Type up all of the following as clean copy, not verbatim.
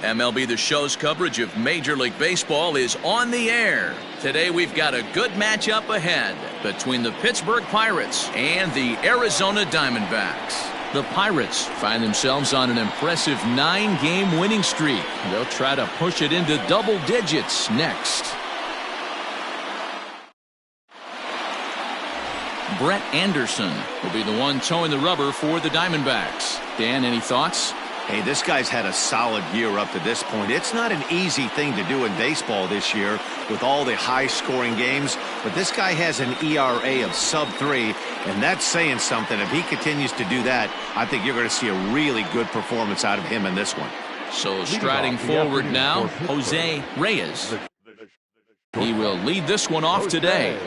MLB The Show's coverage of Major League Baseball is on the air. Today we've got a good matchup ahead between the Pittsburgh Pirates and the Arizona Diamondbacks. The Pirates find themselves on an impressive 9-game winning streak. They'll try to push it into double digits next. Brett Anderson will be the one towing the rubber for the Diamondbacks. Dan, any thoughts? Hey, this guy's had a solid year up to this point. It's not an easy thing to do in baseball this year with all the high-scoring games, but this guy has an ERA of sub-3, and that's saying something. If he continues to do that, I think you're going to see a really good performance out of him in this one. So striding forward now, Jose Reyes. He will lead this one off today.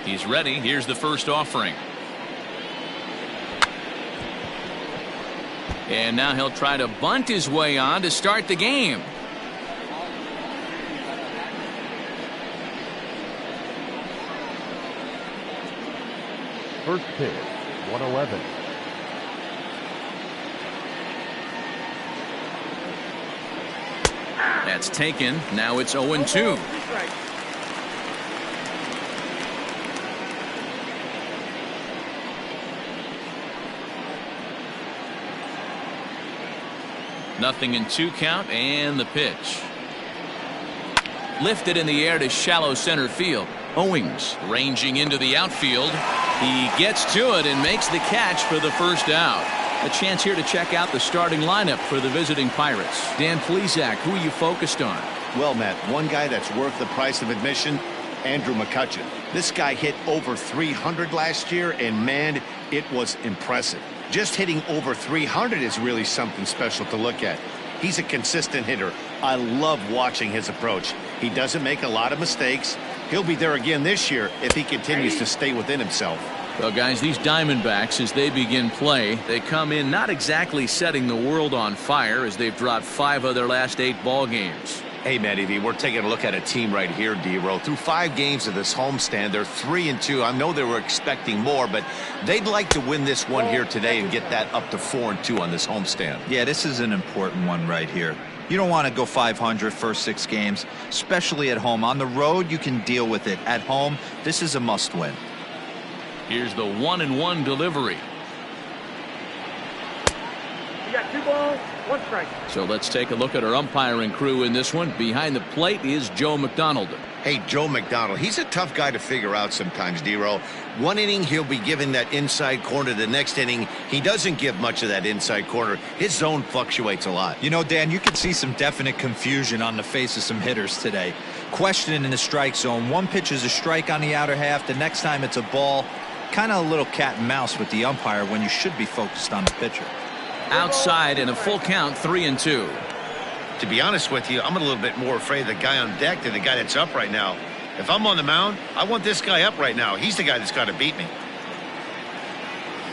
He's ready. Here's the first offering. And now he'll try to bunt his way on to start the game. First pitch, 111. That's taken. Now it's 0-2. Nothing in 2 count, and the pitch. Lifted in the air to shallow center field. Owings ranging into the outfield. He gets to it and makes the catch for the first out. A chance here to check out the starting lineup for the visiting Pirates. Dan Plesac, who are you focused on? Well, Matt, one guy that's worth the price of admission, Andrew McCutchen. This guy hit over 300 last year, and man, it was impressive. Just hitting over 300 is really something special to look at. He's a consistent hitter. I love watching his approach. He doesn't make a lot of mistakes. He'll be there again this year if he continues to stay within himself. Well, guys, these Diamondbacks, as they begin play, they come in not exactly setting the world on fire, as they've dropped 5 of their last 8 ball games. Hey, Matty V, we're taking a look at a team right here, D-Row. Through 5 games of this homestand, they're 3-2. I know they were expecting more, but they'd like to win this one here today and get that up to 4-2 on this homestand. Yeah, this is an important one right here. You don't want to go 500 first 6 games, especially at home. On the road, you can deal with it. At home, this is a must-win. Here's the 1-1 delivery. You got 2 balls, 1 strike. So let's take a look at our umpiring crew in this one. Behind the plate is Joe McDonald. Hey, Joe McDonald, he's a tough guy to figure out sometimes, D-Row. One inning, he'll be giving that inside corner. The next inning, he doesn't give much of that inside corner. His zone fluctuates a lot. You know, Dan, you could see some definite confusion on the face of some hitters today. Questioning in the strike zone. One pitch is a strike on the outer half. The next time it's a ball. Kind of a little cat and mouse with the umpire when you should be focused on the pitcher. Outside in a full count, 3-2. To be honest with you, I'm a little bit more afraid of the guy on deck than the guy that's up right now. If I'm on the mound, I want this guy up right now. He's the guy that's got to beat me.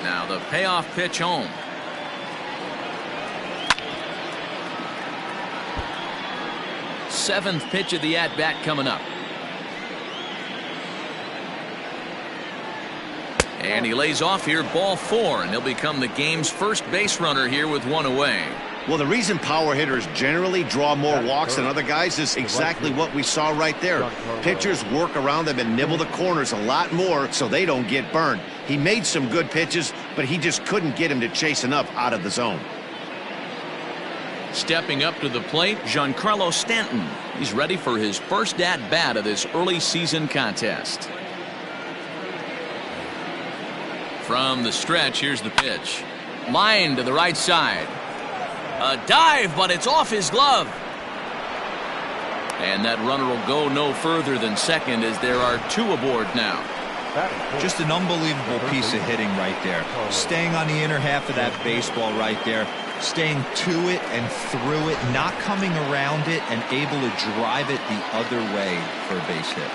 Now the payoff pitch home. Seventh pitch of the at-bat coming up. And he lays off here, ball 4, and he'll become the game's first base runner here with 1 away. Well, the reason power hitters generally draw more walks than other guys is exactly what we saw right there. Pitchers work around them and nibble the corners a lot more so they don't get burned. He made some good pitches, but he just couldn't get him to chase enough out of the zone. Stepping up to the plate, Giancarlo Stanton. He's ready for his first at-bat of this early season contest. From the stretch, here's the pitch. Line to the right side. A dive, but it's off his glove. And that runner will go no further than second as there are 2 aboard now. Just an unbelievable piece of hitting right there. Staying on the inner half of that baseball right there. Staying to it and through it, not coming around it, and able to drive it the other way for a base hit.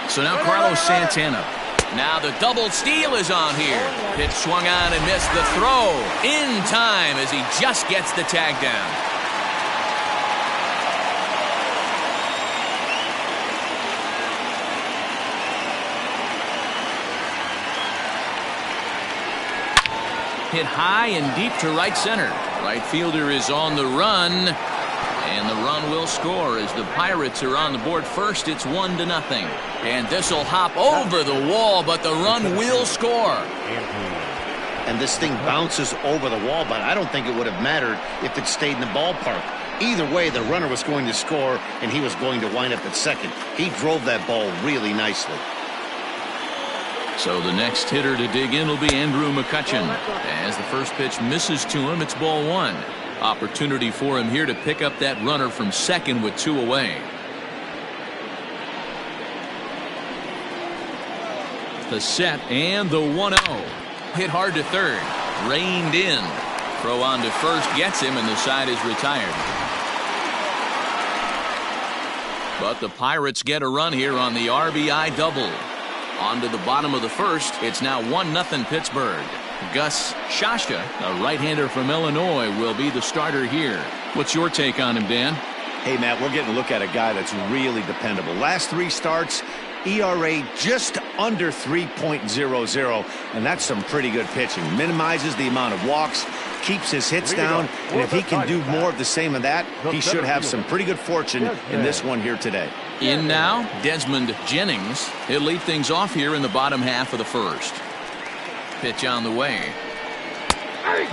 So now Carlos Santana. Now the double steal is on here. Pitch swung on and missed the throw in time as he just gets the tag down. Hit high and deep to right center. Right fielder is on the run. And the run will score as the Pirates are on the board first. It's 1-0. And this will hop over the wall, but the run will score. And this thing bounces over the wall, but I don't think it would have mattered if it stayed in the ballpark. Either way, the runner was going to score, and he was going to wind up at second. He drove that ball really nicely. So the next hitter to dig in will be Andrew McCutchen. As the first pitch misses to him, it's ball 1. Opportunity for him here to pick up that runner from second with 2 away. The set and the 1-0. Hit hard to third. Reined in. Throw on to first gets him, and the side is retired. But the Pirates get a run here on the RBI double. On to the bottom of the first. It's now 1-0 Pittsburgh. Gus Shasha, a right-hander from Illinois, will be the starter here. What's your take on him, Dan? Hey, Matt, we're getting a look at a guy that's really dependable. Last 3 starts, ERA just under 3.00, and that's some pretty good pitching. Minimizes the amount of walks, keeps his hits down, and if he can do more of the same of that, he should have some pretty good fortune in this one here today. In now, Desmond Jennings. He'll lead things off here in the bottom half of the first. Pitch on the way.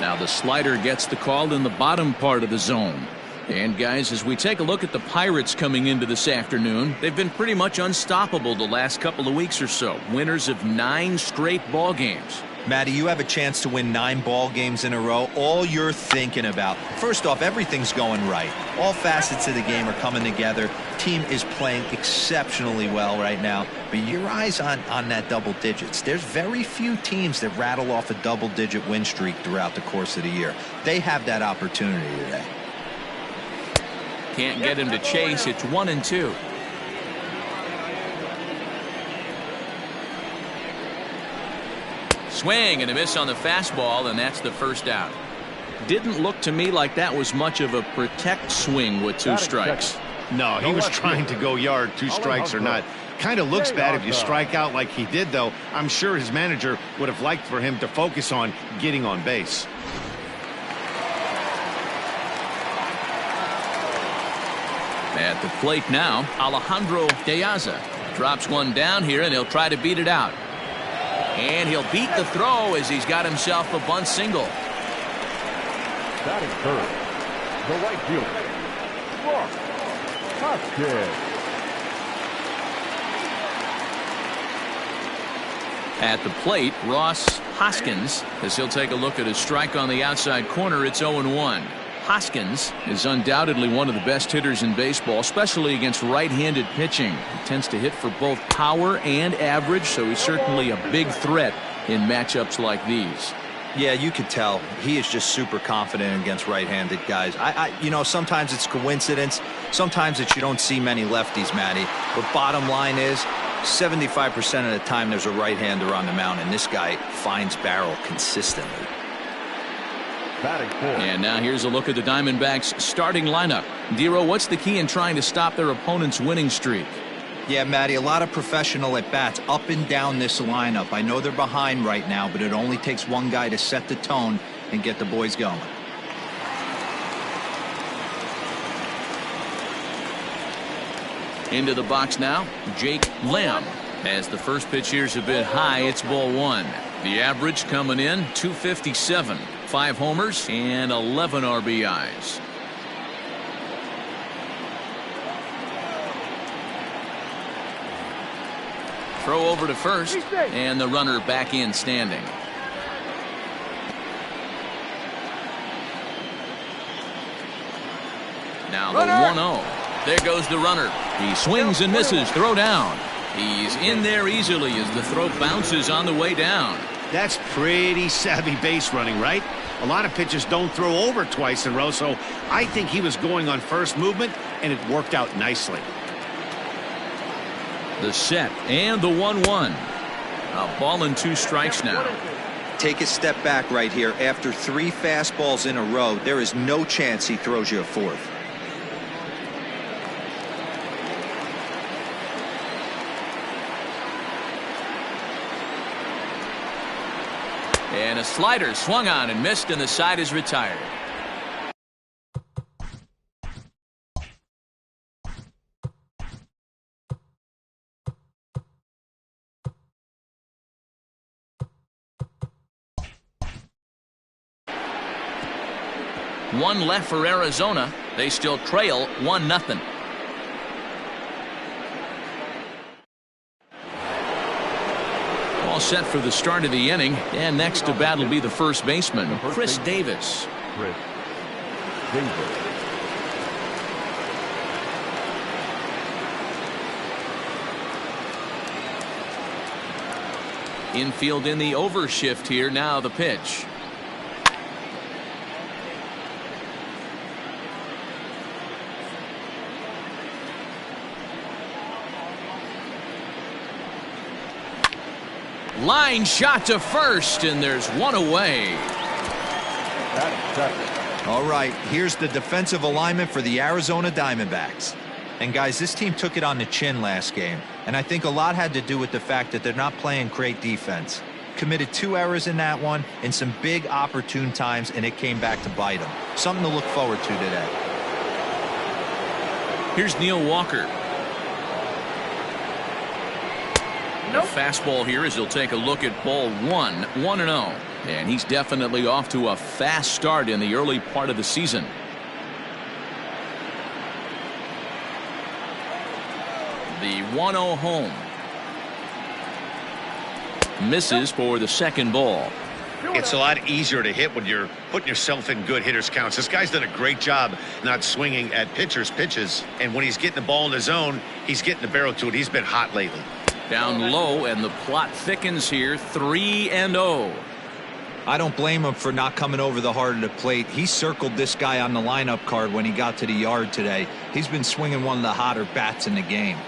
Now the slider gets the call in the bottom part of the zone. And guys, as we take a look at the Pirates coming into this afternoon, they've been pretty much unstoppable the last couple of weeks or so. Winners of 9 straight ball games. Matty, you have a chance to win 9 ball games in a row. All you're thinking about, first off, everything's going right. All facets of the game are coming together. Team is playing exceptionally well right now. But your eyes on that double digits. There's very few teams that rattle off a double-digit win streak throughout the course of the year. They have that opportunity today. Can't get him to chase. It's 1-2. Swing and a miss on the fastball, and that's the first out. Didn't look to me like that was much of a protect swing with 2 strikes. No, he was trying to go yard, 2 strikes or not. Kind of looks bad if you strike out like he did, though. I'm sure his manager would have liked for him to focus on getting on base. At the plate now, Alejandro Diaza drops one down here, and he'll try to beat it out. And he'll beat the throw as he's got himself a bunt single. Batting third, the right fielder, Ross Hoskins. At the plate, Ross Hoskins, as he'll take a look at his strike on the outside corner. It's 0-1. Hoskins is undoubtedly one of the best hitters in baseball, especially against right-handed pitching. He tends to hit for both power and average, so he's certainly a big threat in matchups like these. Yeah, you could tell he is just super confident against right-handed guys. You know, sometimes it's coincidence. Sometimes it's you don't see many lefties, Matty. But bottom line is 75% of the time there's a right-hander on the mound, and this guy finds barrel consistently. And now here's a look at the Diamondbacks starting lineup. Dero, what's the key in trying to stop their opponent's winning streak? Yeah, Matty, a lot of professional at-bats up and down this lineup. I know they're behind right now, but it only takes one guy to set the tone and get the boys going. Into the box now, Jake Lamb. As the first pitch here's a bit high, it's ball 1. The average coming in, 257. 5 homers and 11 RBIs. Throw over to first, and the runner back in standing. Now the 1-0. There goes the runner. He swings and misses. Throw down. He's in there easily as the throw bounces on the way down. That's pretty savvy base running, right? A lot of pitchers don't throw over twice in a row, so I think he was going on first movement, and it worked out nicely. The set and the 1-1. A ball and 2 strikes now. Take a step back right here. After 3 fastballs in a row, there is no chance he throws you a 4th. And a A slider swung on and missed, and the side is retired. One left for Arizona. They still trail 1-0. All set for the start of the inning, and next to bat will be the first baseman, Chris Davis. Chris Davis. Infield in the overshift here. Now the pitch. Line shot to first, and there's one away. All right, here's the defensive alignment for the Arizona Diamondbacks. And guys, this team took it on the chin last game, and I think a lot had to do with the fact that they're not playing great defense. Committed 2 errors in that one in some big opportune times, and it came back to bite them. Something to look forward to today. Here's Neil Walker. A fastball here as he'll take a look at ball 1, 1-0. And he's definitely off to a fast start in the early part of the season. The 1-0 home. Misses for the second ball. It's a lot easier to hit when you're putting yourself in good hitters counts. This guy's done a great job not swinging at pitchers' pitches. And when he's getting the ball in the zone, he's getting the barrel to it. He's been hot lately. Down low, and the plot thickens here. 3-0. I don't blame him for not coming over the heart of the plate. He circled this guy on the lineup card when he got to the yard today. He's been swinging one of the hotter bats in the game.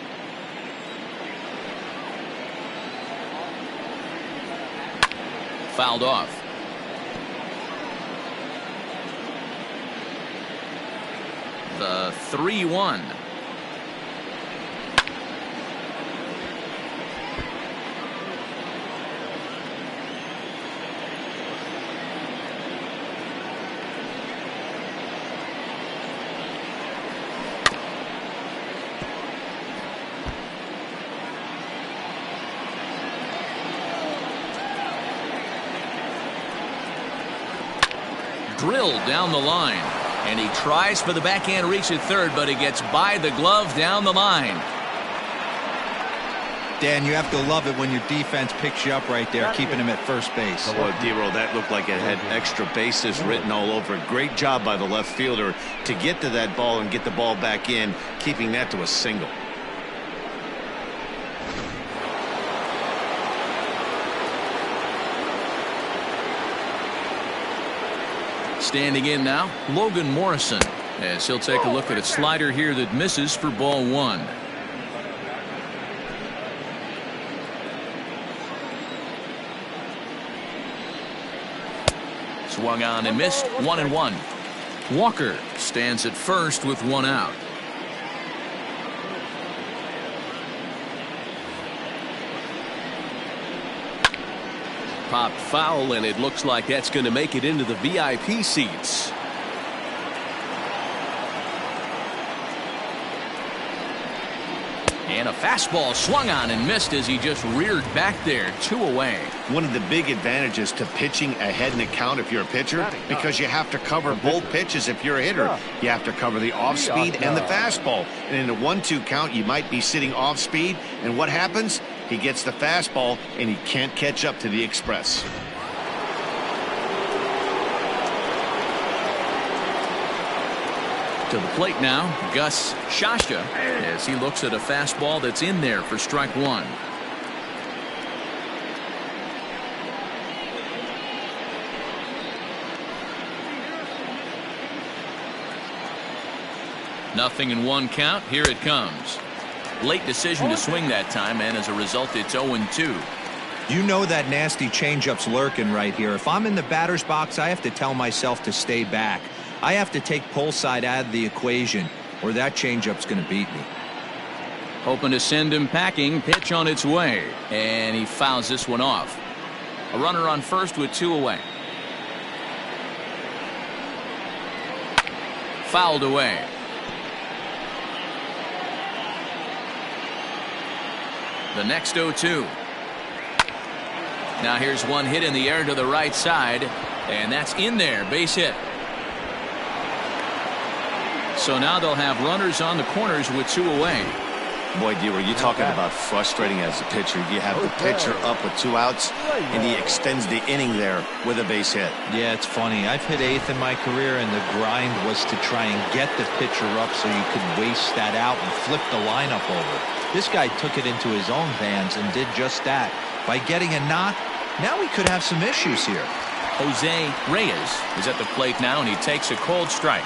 Fouled off. The 3-1. Drilled down the line, and he tries for the backhand reach at third, but he gets by the glove down the line. Dan, you have to love it when your defense picks you up right there, keeping him at first base. Oh, D-Roll, that looked like it had extra bases written all over it. Great job by the left fielder to get to that ball and get the ball back in, keeping that to a single. Standing in now, Logan Morrison, as he'll take a look at a slider here that misses for ball 1. Swung on and missed. 1-1. Walker stands at first with 1 out. Popped foul, and it looks like that's going to make it into the VIP seats. And a fastball swung on and missed as he just reared back there. 2 away. One of the big advantages to pitching ahead in the count if you're a pitcher, because you have to cover both pitches if you're a hitter. You have to cover the off speed and the fastball. And in a 1-2 count, you might be sitting off speed, and what happens? He gets the fastball, and he can't catch up to the express. To the plate now, Gus Shasha, as he looks at a fastball that's in there for strike 1. Nothing in 1 count. Here it comes. Late decision to swing that time, and as a result, it's 0-2. You know that nasty changeup's lurking right here. If I'm in the batter's box, I have to tell myself to stay back. I have to take pull side out of the equation, or that changeup's going to beat me. Hoping to send him packing. Pitch on its way, and he fouls this one off. A runner on first with 2 away. Fouled away. The next 0-2. Now here's one hit in the air to the right side, and that's in there. Base hit. So now they'll have runners on the corners with 2 away. Boy, D-Roy, you're talking about frustrating as a pitcher. You have the pitcher up with 2 outs, and he extends the inning there with a base hit. Yeah, it's funny. I've hit 8th in my career, and the grind was to try and get the pitcher up so you could waste that out and flip the lineup over. This guy took it into his own hands and did just that. By getting a knock, now we could have some issues here. Jose Reyes is at the plate now, and he takes a cold strike.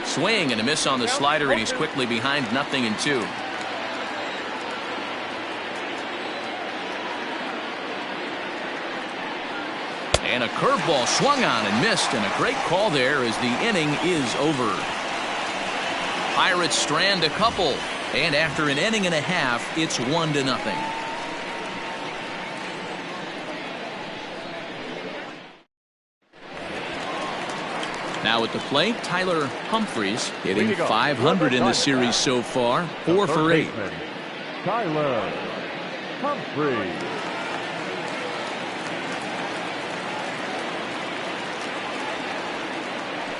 Swing and a miss on the slider, and he's quickly behind 0-2. And a curveball swung on and missed, and a great call there as the inning is over. Pirates strand a couple, and after an inning and a half, it's 1-0. Now at the plate, Tyler Humphries hitting .500 in the series so far, 4 for 8. Tyler Humphries.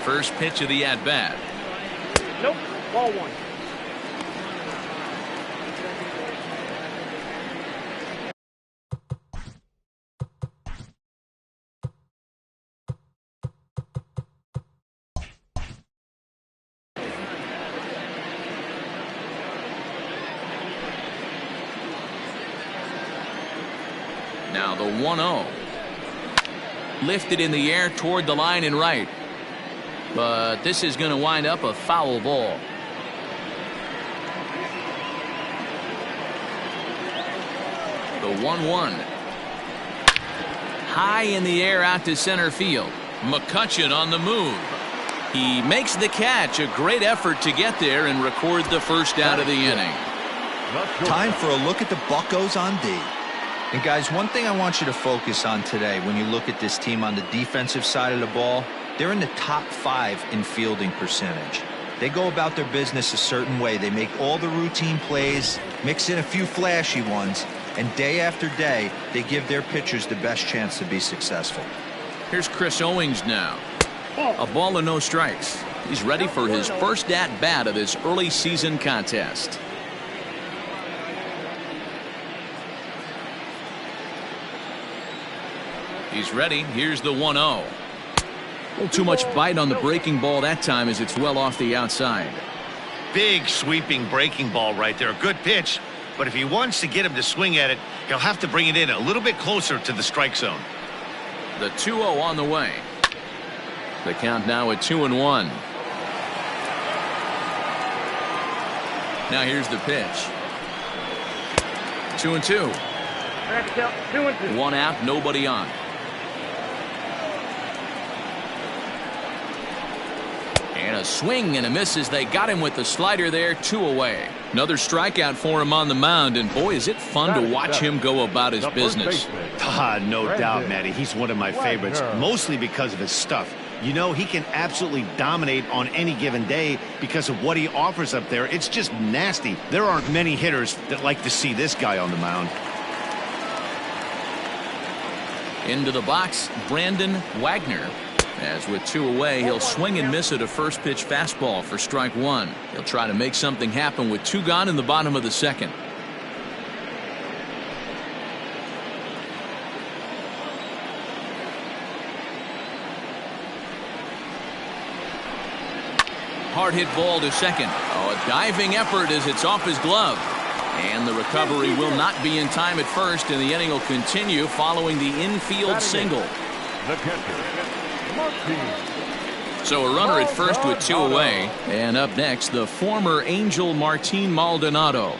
First pitch of the at-bat. Nope, ball 1. Now the 1-0. Lifted in the air toward the line and right. But this is going to wind up a foul ball. The 1-1. High in the air out to center field. McCutchen on the move. He makes the catch. A great effort to get there and record the first out of the inning. Time for a look at the Buccos on D. And guys, one thing I want you to focus on today when you look at this team on the defensive side of the ball, they're in the top 5 in fielding percentage. They go about their business a certain way. They make all the routine plays, mix in a few flashy ones, and day after day, they give their pitchers the best chance to be successful. Here's Chris Owings now. A ball and no strikes. He's ready for his first at-bat of this early season contest. He's ready. Here's the 1-0. A little too much bite on the breaking ball that time as it's well off the outside. Big sweeping breaking ball right there. A good pitch. But if he wants to get him to swing at it, he'll have to bring it in a little bit closer to the strike zone. The 2-0 on the way. The count now at 2-1. Now here's the pitch. 2-2. 2-2. 1 out, nobody on. And a swing and a miss as they got him with the slider there, 2 away. Another strikeout for him on the mound, and boy, is it fun to watch him go about his business. No doubt, Matty. He's one of my favorites, mostly because of his stuff. You know, he can absolutely dominate on any given day because of what he offers up there. It's just nasty. There aren't many hitters that like to see this guy on the mound. Into the box, Brandon Wagner. As with 2 away, he'll swing and miss at a first pitch fastball for strike 1. He'll try to make something happen with 2 gone in the bottom of the second. Hard hit ball to second. Oh, a diving effort as it's off his glove. And the recovery will not be in time at first, and the inning will continue following the infield single. The catcher. So a runner at first with 2 away. And up next, the former Angel Martin Maldonado.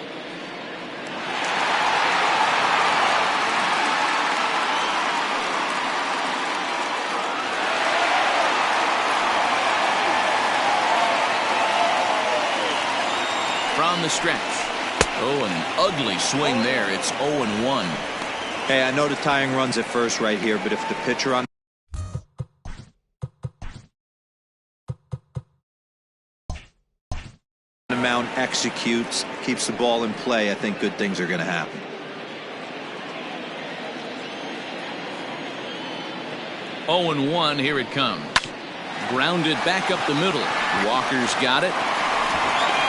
the stretch. Oh, an ugly swing there. It's 0-1. Hey, I know the tying run's at first right here, but if the pitcher on the mound executes, keeps the ball in play, I think good things are going to happen. Oh, 0-1, here it comes. Grounded back up the middle. Walker's got it.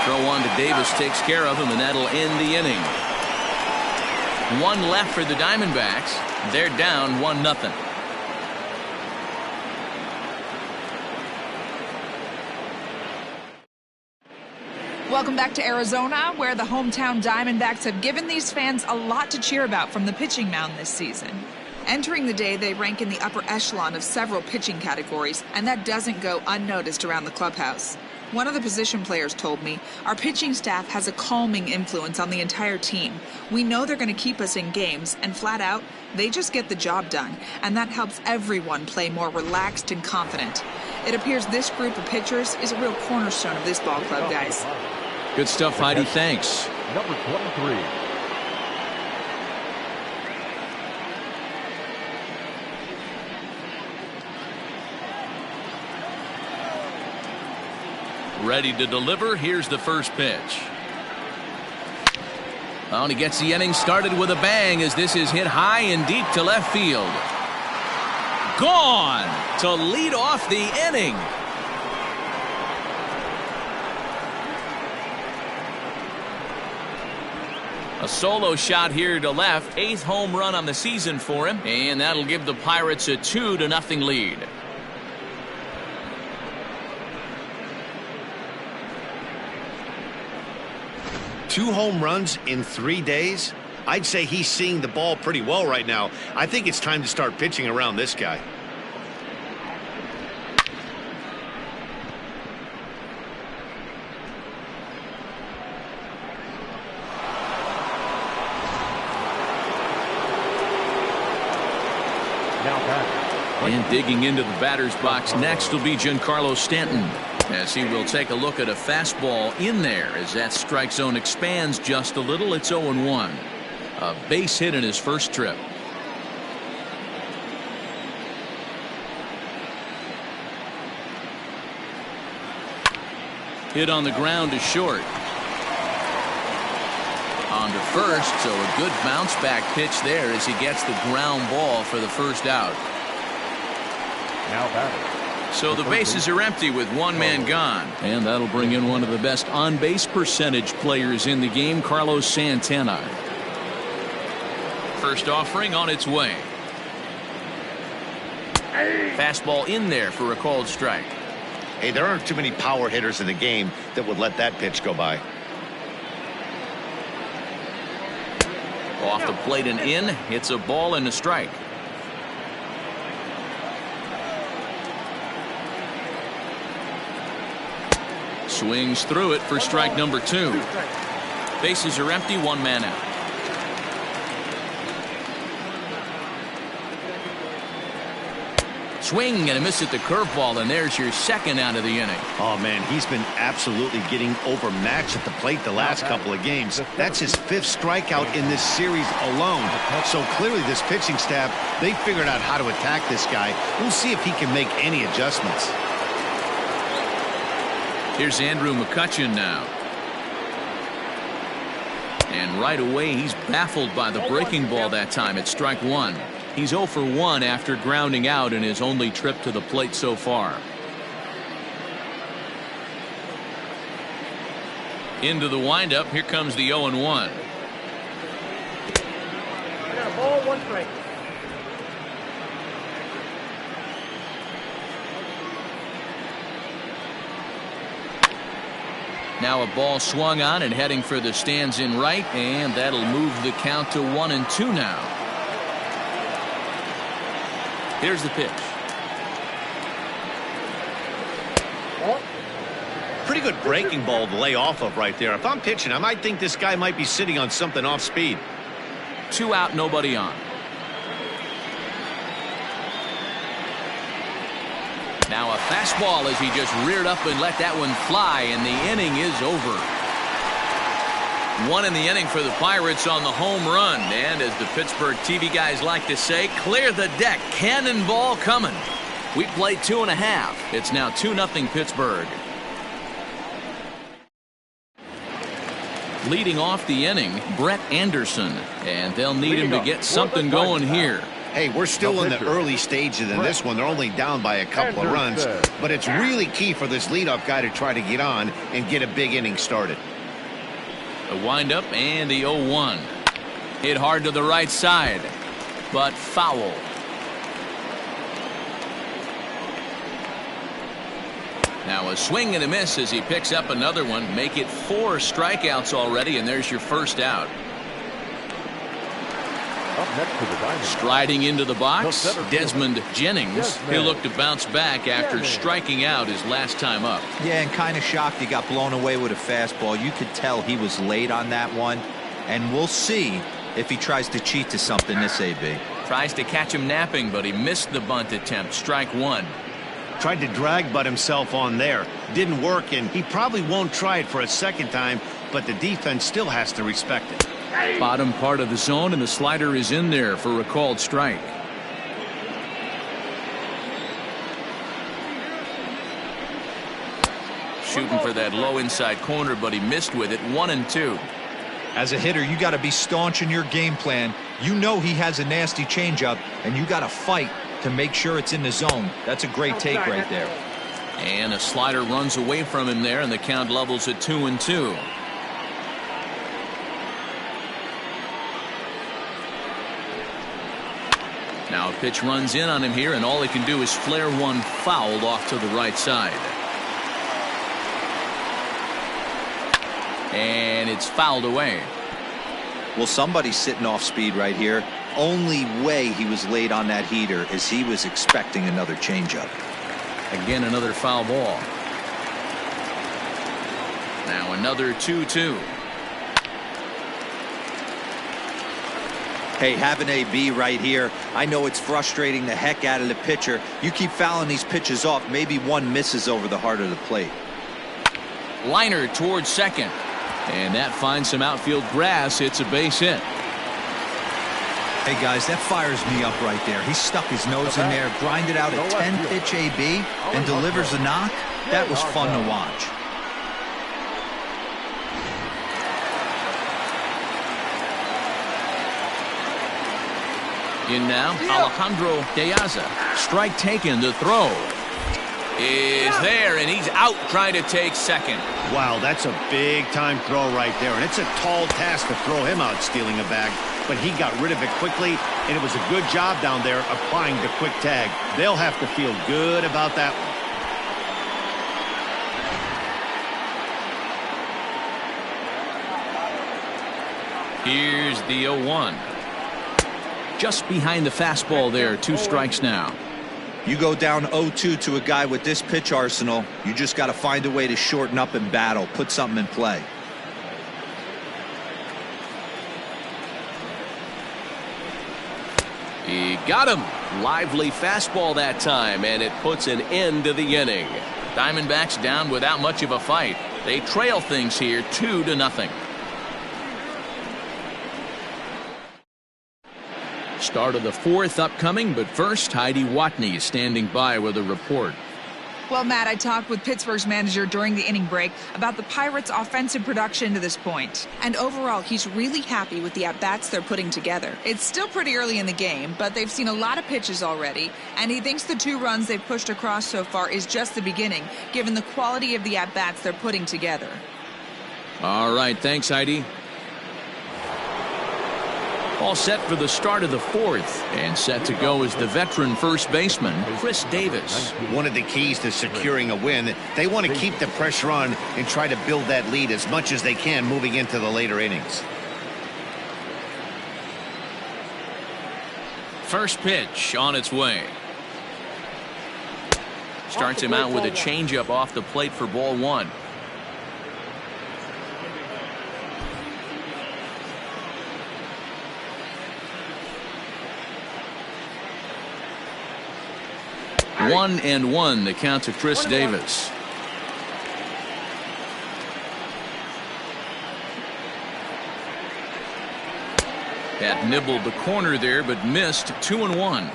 Throw on to Davis takes care of him, and that'll end the inning. One left for the Diamondbacks. They're down 1-0. Welcome back to Arizona, where the hometown Diamondbacks have given these fans a lot to cheer about from the pitching mound this season. Entering the day, they rank in the upper echelon of several pitching categories, and that doesn't go unnoticed around the clubhouse. One of the position players told me, our pitching staff has a calming influence on the entire team. We know they're going to keep us in games, and flat out, they just get the job done, and that helps everyone play more relaxed and confident. It appears this group of pitchers is a real cornerstone of this ball club, guys. Good stuff, Heidi. Thanks. Number 23. Ready to deliver. Here's the first pitch. Oh, and he gets the inning started with a bang as this is hit high and deep to left field. Gone to lead off the inning. A solo shot here to left. 8th home run on the season for him, and that'll give the Pirates a 2-0 lead. Two home runs in 3 days? I'd say he's seeing the ball pretty well right now. I think it's time to start pitching around this guy. And digging into the batter's box next will be Giancarlo Stanton, as he will take a look at a fastball in there as that strike zone expands just a little. It's 0-1. A base hit in his first trip. Hit on the ground to short. On to first, so a good bounce back pitch there as he gets the ground ball for the first out. Now batting. So the bases are empty with one man gone, and that'll bring in one of the best on-base percentage players in the game, Carlos Santana. First offering on its way. Fastball in there for a called strike. Hey, there aren't too many power hitters in the game that would let that pitch go by. Off the plate and in. It's a ball and a strike. Swings through it for strike number 2. Bases are empty, one man out. Swing and a miss at the curveball, and there's your second out of the inning. Oh, man, he's been absolutely getting overmatched at the plate the last couple of games. That's his 5th strikeout in this series alone. So clearly this pitching staff, they figured out how to attack this guy. We'll see if he can make any adjustments. Here's Andrew McCutchen now. And right away, he's baffled by the breaking ball that time at strike 1. He's 0 for 1 after grounding out in his only trip to the plate so far. Into the windup. Here comes the 0-1. I got a ball, 1 strike. Now a ball swung on and heading for the stands in right, and that'll move the count to 1-2 now. Here's the pitch. Pretty good breaking ball to lay off of right there. If I'm pitching, I might think this guy might be sitting on something off speed. 2 out, nobody on. Now a fastball as he just reared up and let that one fly, and the inning is over. One in the inning for the Pirates on the home run. And as the Pittsburgh TV guys like to say, clear the deck. Cannonball coming. We played 2.5. It's now 2-0 Pittsburgh. Leading off the inning, Brett Anderson. And they'll need him to get something going here. Hey, we're still in the early stages in this one. They're only down by a couple of runs. But it's really key for this leadoff guy to try to get on and get a big inning started. The windup and the 0-1. Hit hard to the right side, but foul. Now a swing and a miss as he picks up another one. Make it 4 strikeouts already, and there's your first out. Up next to the Diamondbacks. Striding into the box, Desmond Jennings. He'll look to bounce back after striking out his last time up. Yeah, and kind of shocked he got blown away with a fastball. You could tell he was late on that one. And we'll see if he tries to cheat to something this AB. Tries to catch him napping, but he missed the bunt attempt. Strike 1. Tried to drag butt himself on there. Didn't work, and he probably won't try it for a second time, but the defense still has to respect it. Bottom part of the zone, and the slider is in there for a called strike. Shooting for that low inside corner, but he missed with it. 1-2. As a hitter, you got to be staunch in your game plan. You know he has a nasty changeup, and you got to fight to make sure it's in the zone. That's a great take right there. And a slider runs away from him there, and the count levels at 2-2. Now a pitch runs in on him here, and all he can do is flare one fouled off to the right side. And it's fouled away. Well, somebody's sitting off speed right here. Only way he was late on that heater is he was expecting another changeup. Again, another foul ball. Now another 2-2. Hey, having AB right here, I know it's frustrating the heck out of the pitcher. You keep fouling these pitches off, maybe one misses over the heart of the plate. Liner towards second. And that finds some outfield grass. It's a base hit. Hey, guys, that fires me up right there. He stuck his nose in there, grinded out a 10-pitch AB, and delivers a knock. That was fun to watch. In now, Alejandro Diaza. Strike taken. The throw is there, and he's out trying to take second. Wow, that's a big-time throw right there, and it's a tall task to throw him out stealing a bag, but he got rid of it quickly, and it was a good job down there applying the quick tag. They'll have to feel good about that one. Here's the 0-1. Just behind the fastball there. 2 strikes now. You go down 0-2 to a guy with this pitch arsenal, you just got to find a way to shorten up and battle, put something in play. He got him. Lively fastball that time, and it puts an end to the inning. Diamondbacks down without much of a fight. They trail things here 2-0. Start of the 4th upcoming, but first, Heidi Watney standing by with a report. Well, Matt, I talked with Pittsburgh's manager during the inning break about the Pirates' offensive production to this point. And overall, he's really happy with the at-bats they're putting together. It's still pretty early in the game, but they've seen a lot of pitches already, and he thinks the 2 runs they've pushed across so far is just the beginning, given the quality of the at-bats they're putting together. All right, thanks, Heidi. All set for the start of the 4th, and set to go is the veteran first baseman, Chris Davis. One of the keys to securing a win, they want to keep the pressure on and try to build that lead as much as they can moving into the later innings. First pitch on its way. Starts him out with a changeup off the plate for ball 1. One and 1, the count to Chris Davis. Had nibbled the corner there, but missed 2-1.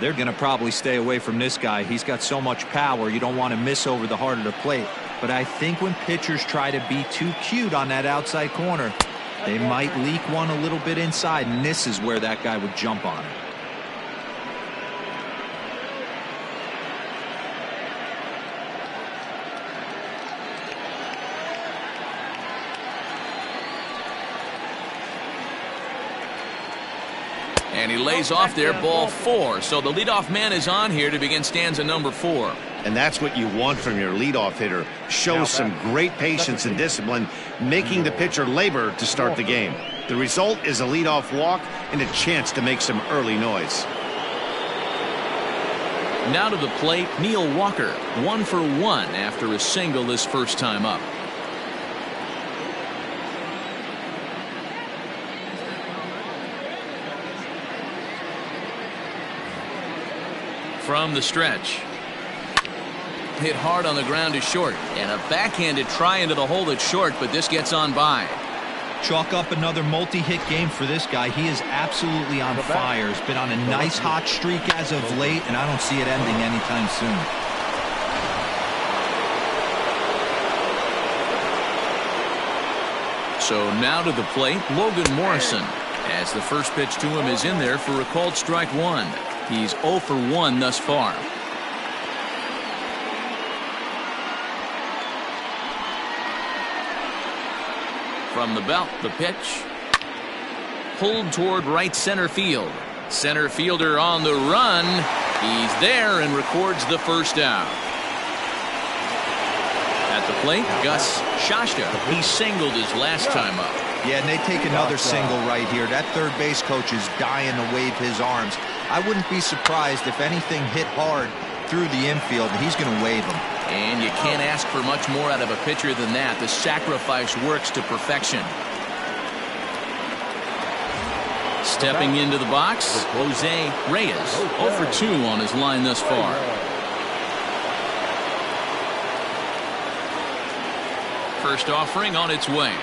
They're going to probably stay away from this guy. He's got so much power. You don't want to miss over the heart of the plate. But I think when pitchers try to be too cute on that outside corner, they might leak one a little bit inside, and this is where that guy would jump on it. And he lays off there, ball 4. So the leadoff man is on here to begin stanza number 4. And that's what you want from your leadoff hitter. Shows some great patience and discipline, making the pitcher labor to start the game. The result is a leadoff walk and a chance to make some early noise. Now to the plate, Neil Walker, 1 for 1 after a single his first time up. From the stretch. Hit hard on the ground to short, and a backhanded try into the hole that's short, but this gets on by. Chalk up another multi-hit game for this guy. He is absolutely on fire. He's been on a nice hot streak as of late, and I don't see it ending anytime soon. So now to the plate, Logan Morrison, as the first pitch to him is in there for a called strike 1. He's 0 for 1 thus far. From the belt, the pitch. Pulled toward right center field. Center fielder on the run. He's there and records the first out. At the plate, Gus Shasta. He singled his last time up. Yeah, and they take another single right here. That third base coach is dying to wave his arms. I wouldn't be surprised if anything hit hard through the infield. He's going to wave them. And you can't ask for much more out of a pitcher than that. The sacrifice works to perfection. Stepping into the box, Jose Reyes, 0 for 2 on his line thus far. First offering on its way.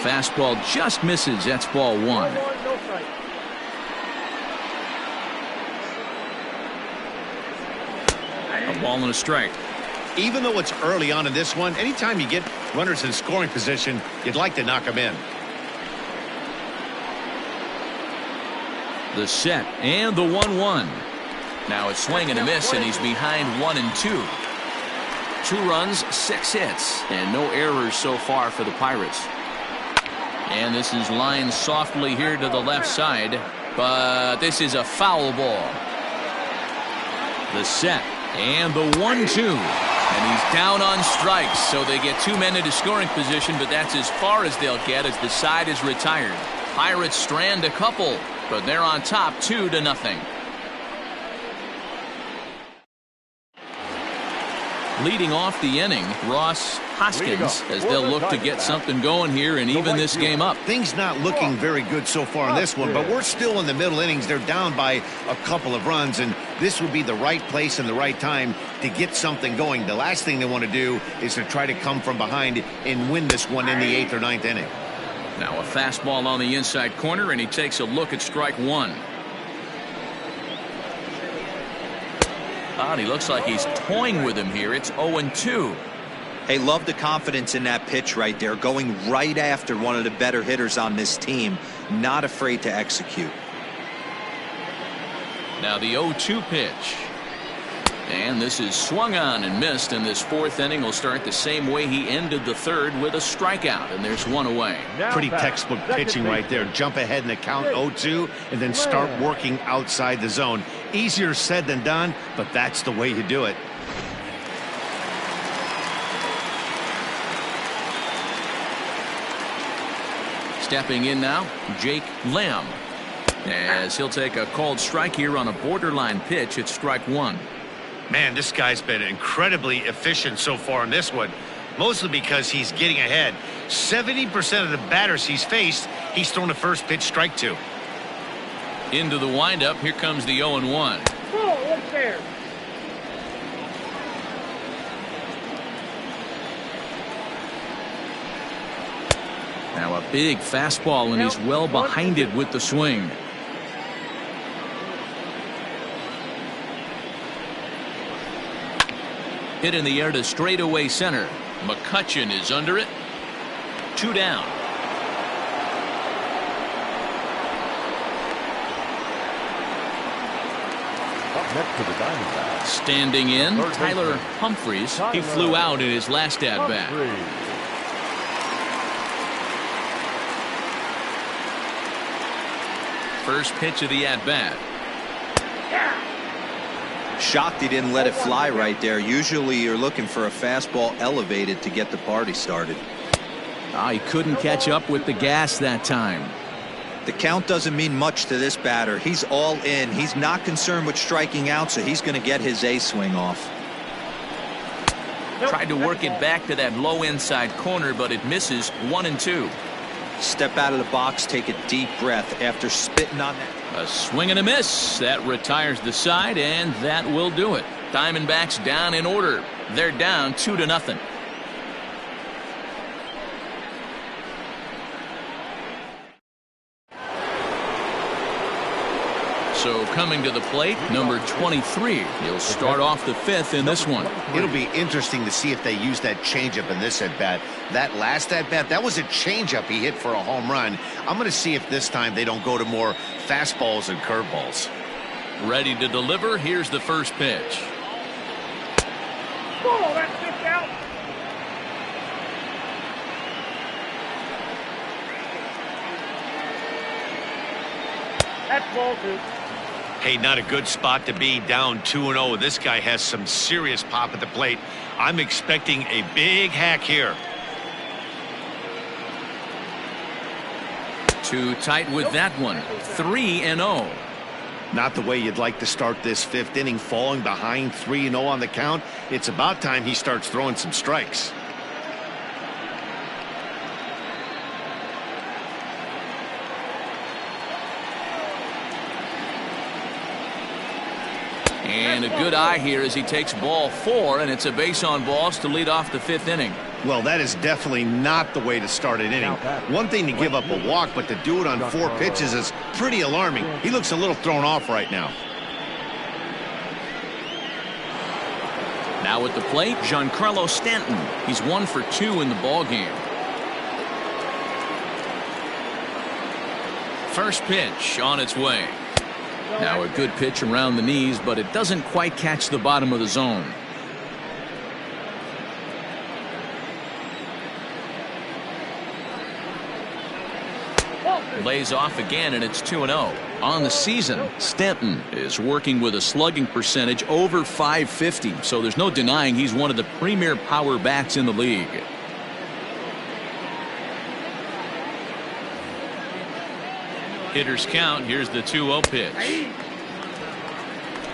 Fastball just misses. That's ball 1. A ball and a strike. Even though it's early on in this one, anytime you get runners in scoring position, you'd like to knock them in. The set and the 1-1. Now it's swing and a miss, and he's behind 1 and 2. 2 runs, 6 hits, and no errors so far for the Pirates. And this is lined softly here to the left side, but this is a foul ball. The set and the 1-2, and he's down on strikes, so they get 2 men into scoring position, but that's as far as they'll get as the side is retired. Pirates strand a couple, but they're on top 2-0. Leading off the inning, Ross Hoskins, as they'll look to get something going here and even this game up. Things not looking very good so far in this one, but we're still in the middle innings. They're down by a couple of runs, and this would be the right place and the right time to get something going. The last thing they want to do is to try to come from behind and win this one in the 8th or 9th inning. Now a fastball on the inside corner, and he takes a look at strike 1. And he looks like he's toying with him here. It's 0-2. Hey, love the confidence in that pitch right there, going right after one of the better hitters on this team, not afraid to execute. Now the 0-2 pitch. And this is swung on and missed, and this 4th inning will start the same way he ended the 3rd, with a strikeout, and there's 1 away. Pretty textbook pitching right there. Jump ahead in the count 0-2 and then start working outside the zone. Easier said than done, but that's the way you do it. Stepping in now, Jake Lamb, as he'll take a called strike here on a borderline pitch at strike 1. Man, this guy's been incredibly efficient so far in this one, mostly because he's getting ahead. 70% of the batters he's faced, he's thrown a first pitch strike to. Into the windup, here comes the 0-1. Oh, unfair. Now a big fastball, and he's well behind it with the swing. Hit in the air to straightaway center. McCutchen is under it. 2 down. Up next to the Diamondbacks. Standing in, Tyler Humphries. He flew out in his last at-bat. First pitch of the at-bat. Shocked he didn't let it fly right there. Usually you're looking for a fastball elevated to get the party started. He couldn't catch up with the gas that time. The count doesn't mean much to this batter. He's all in. He's not concerned with striking out, so he's going to get his A swing off. Tried to work it back to that low inside corner, but it misses. 1-2. Step out of the box, take a deep breath after spitting on that. A swing and a miss. That retires the side, and that will do it. Diamondbacks down in order. They're down 2-0. So coming to the plate, number 23. He'll start off the 5th in this one. It'll be interesting to see if they use that changeup in this at-bat. That last at-bat, that was a changeup he hit for a home run. I'm going to see if this time they don't go to more fastballs and curveballs. Ready to deliver. Here's the first pitch. Oh, that's just out. That's ball 2. Hey, not a good spot to be, down 2-0. This guy has some serious pop at the plate. I'm expecting a big hack here. Too tight with that one. 3-0. Not the way you'd like to start this 5th inning, falling behind 3-0 on the count. It's about time he starts throwing some strikes. And a good eye here as he takes ball 4, and it's a base on balls to lead off the 5th inning. Well, that is definitely not the way to start an inning. One thing to give up a walk, but to do it on 4 pitches is pretty alarming. He looks a little thrown off right now. Now at the plate, Giancarlo Stanton. He's 1 for 2 in the ball game. First pitch on its way. Now a good pitch around the knees, but it doesn't quite catch the bottom of the zone. Lays off again, and it's 2-0. On the season, Stanton is working with a slugging percentage over .550, so there's no denying he's one of the premier power bats in the league. Hitters count. Here's the 2-0 pitch.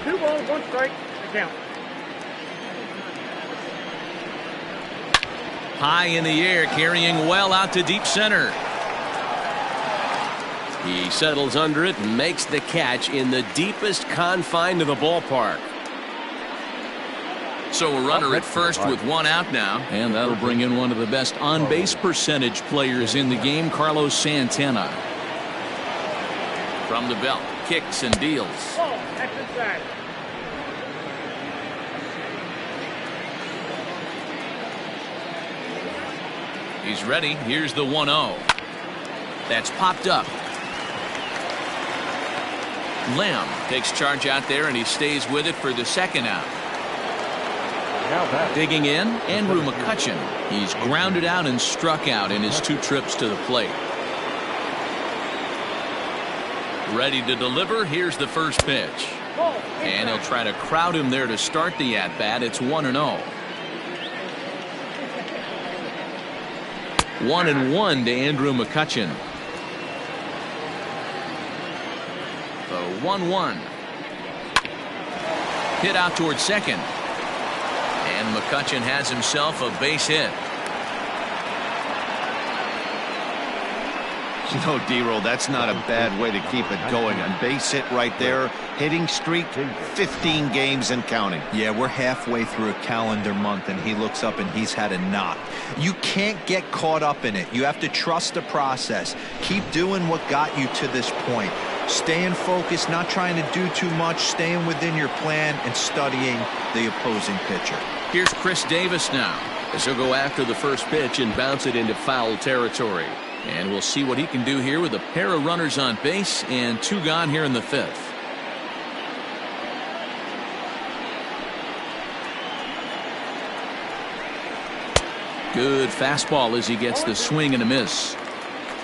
2 balls, 1 strike. The count. High in the air, carrying well out to deep center. He settles under it and makes the catch in the deepest confine of the ballpark. So a runner at first with 1 out now, and that'll bring in one of the best on-base percentage players in the game, Carlos Santana. From the belt, kicks and deals. Oh, that's inside. He's ready. Here's the 1-0. That's popped up. Lamb takes charge out there, and he stays with it for the 2nd out. Digging in, Andrew McCutchen. He's grounded out and struck out in his 2 trips to the plate. Ready to deliver. Here's the first pitch. And he'll try to crowd him there to start the at-bat. It's 1-0. 1-1 to Andrew McCutchen. The 1-1. Hit out towards second. And McCutchen has himself a base hit. You know, D-Roll, that's not a bad way to keep it going. A base hit right there. Hitting streak, 15 games and counting. Yeah, we're halfway through a calendar month, and he looks up and he's had a knock. You can't get caught up in it. You have to trust the process. Keep doing what got you to this point. Staying focused, not trying to do too much, staying within your plan, and studying the opposing pitcher. Here's Chris Davis now, as he'll go after the first pitch and bounce it into foul territory. And we'll see what he can do here with a pair of runners on base and 2 gone here in the 5th. Good fastball as he gets the swing and a miss.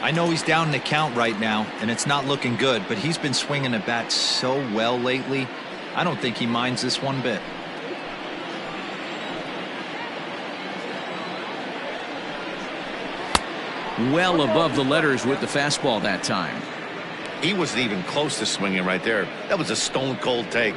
I know he's down in the count right now, and it's not looking good, but he's been swinging the bat so well lately. I don't think he minds this one bit. Well above the letters with the fastball that time. He wasn't even close to swinging right there. That was a stone-cold take.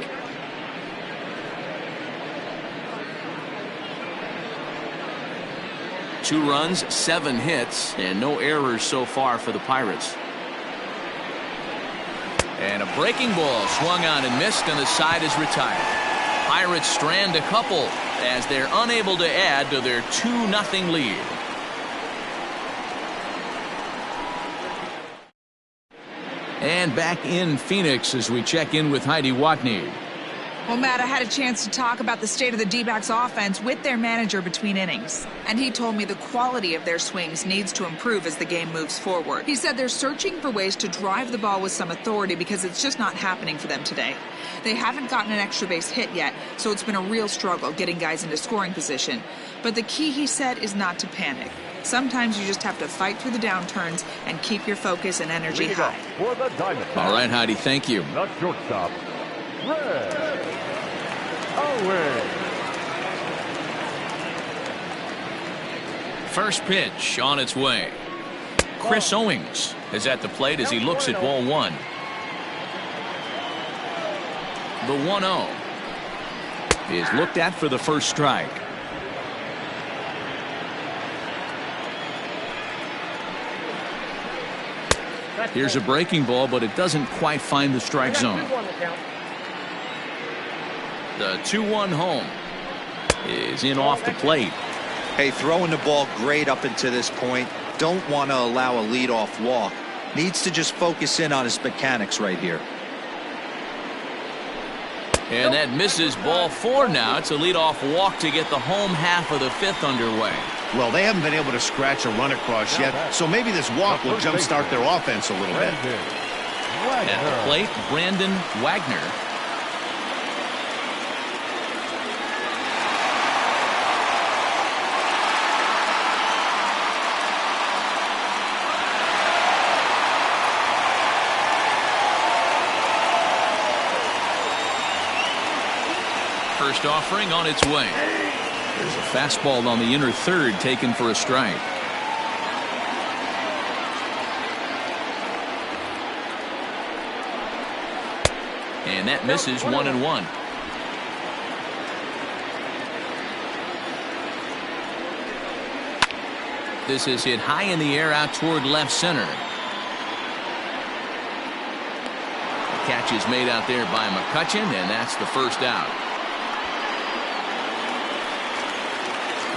Two runs, 7 hits, and no errors so far for the Pirates. And a breaking ball swung on and missed, and the side is retired. Pirates strand a couple as they're unable to add to their 2-0 lead. And back in Phoenix as we check in with Heidi Watney. Well, Matt, I had a chance to talk about the state of the D-backs offense with their manager between innings. And he told me the quality of their swings needs to improve as the game moves forward. He said they're searching for ways to drive the ball with some authority because it's just not happening for them today. They haven't gotten an extra base hit yet, so it's been a real struggle getting guys into scoring position. But the key, he said, is not to panic. Sometimes you just have to fight through the downturns and keep your focus and energy high. For the Diamondbacks. All right, Heidi, thank you. The shortstop, Red Owens. First pitch on its way. Chris Owings is at the plate as he looks at ball 1. The 1-0 is looked at for the first strike. Here's a breaking ball, but it doesn't quite find the strike zone. The 2-1 home is in off the plate. Hey, throwing the ball great up until this point. Don't want to allow a leadoff walk. Needs to just focus in on his mechanics right here. And that misses ball 4 now. It's a leadoff walk to get the home half of the 5th underway. Well, they haven't been able to scratch a run across yet, so maybe this walk will jumpstart their offense a little bit. At the plate, Brandon Wagner. First offering on its way. There's a fastball on the inner third taken for a strike. And that misses 1-1. This is hit high in the air out toward left center. The catch is made out there by McCutchen, and that's the first out.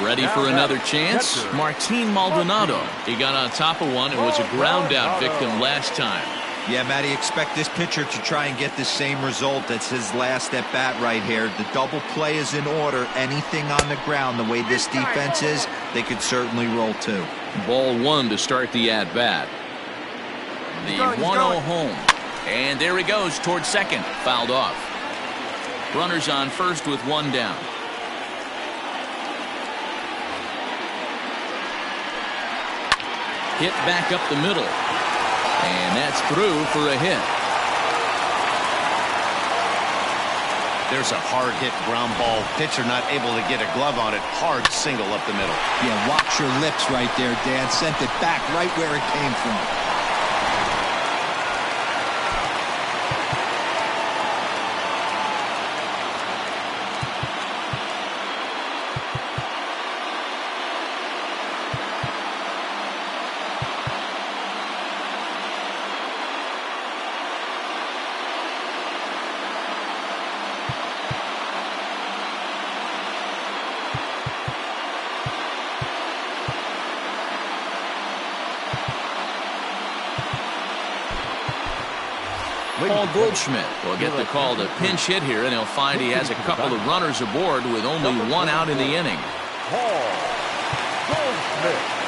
Ready for another chance? Martin Maldonado. He got on top of one and was a ground out victim last time. Yeah, Matty, expect this pitcher to try and get the same result. That's his last at bat right here. The double play is in order. Anything on the ground, the way this defense is, they could certainly roll 2. Ball 1 to start the at bat. The 1-0 home. And there he goes toward second. Fouled off. Runners on first with 1 down. Hit back up the middle. And that's through for a hit. There's a hard hit ground ball. Pitcher not able to get a glove on it. Hard single up the middle. Yeah, watch your lips right there, Dan. Sent it back right where it came from. Paul Goldschmidt will get the call to pinch hit here, and he'll find he has a couple of runners aboard with only one out in the inning. Paul Goldschmidt.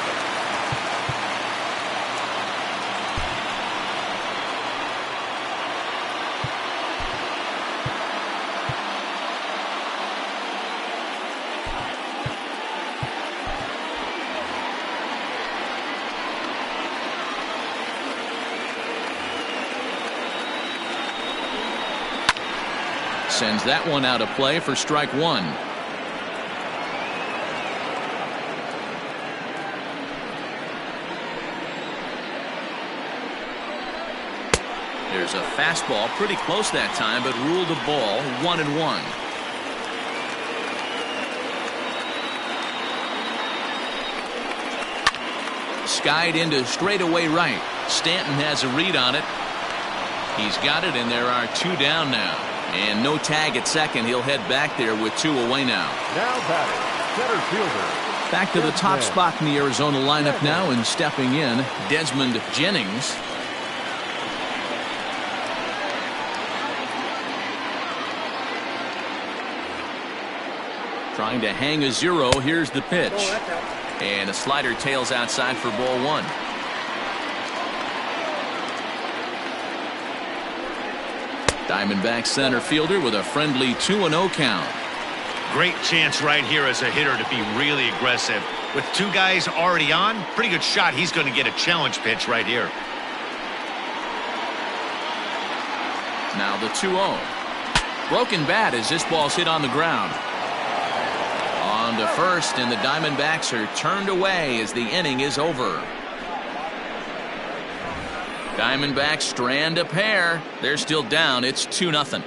Sends that one out of play for strike one. There's a fastball pretty close that time, but ruled a ball. 1-1. Skied into straightaway right. Stanton has a read on it. He's got it, and there are two down now. And no tag at second. He'll head back there with two away now. Now batting, center fielder. Back to the top spot in the Arizona lineup now, and stepping in, Desmond Jennings. Trying to hang a zero. Here's the pitch. And a slider tails outside for ball one. Diamondbacks center fielder with a friendly 2-0 count. Great chance right here as a hitter to be really aggressive. With two guys already on, pretty good shot. He's going to get a challenge pitch right here. Now the 2-0. Broken bat as this ball's hit on the ground. On to first, and the Diamondbacks are turned away as the inning is over. Diamondbacks strand a pair. They're still down. It's 2-0.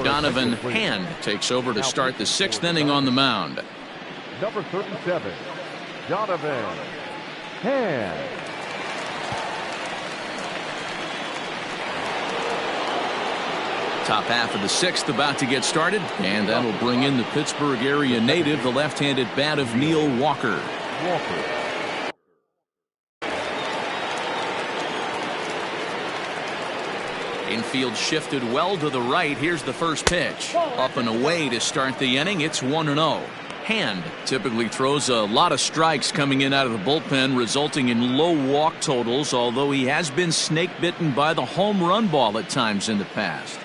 Donovan Hand takes over to start the sixth inning on the mound. Number 37, Donovan Hand. Top half of the sixth about to get started, and that'll bring in the Pittsburgh area native, the left-handed bat of Neil Walker. Infield shifted well to the right. Here's the first pitch. Up and away to start the inning. It's 1-0. Hand typically throws a lot of strikes coming in out of the bullpen, resulting in low walk totals, although he has been snake bitten by the home run ball at times in the past.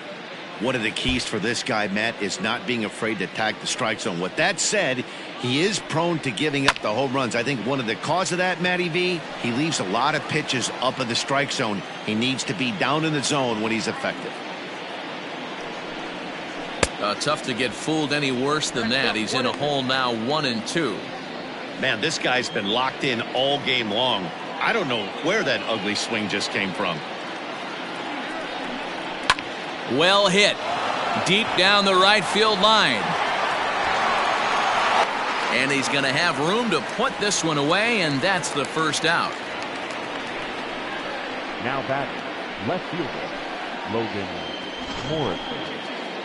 One of the keys for this guy, Matt, is not being afraid to attack the strike zone. With that said, he is prone to giving up the home runs. I think one of the cause of that, Matty V, he leaves a lot of pitches up in the strike zone. He needs to be down in the zone when he's effective. Tough to get fooled any worse than that. He's in a hole now, 1-2. Man, this guy's been locked in all game long. I don't know where that ugly swing just came from. Well hit. Deep down the right field line. And he's going to have room to put this one away, and that's the first out. Now batting, left fielder, Logan Morrison.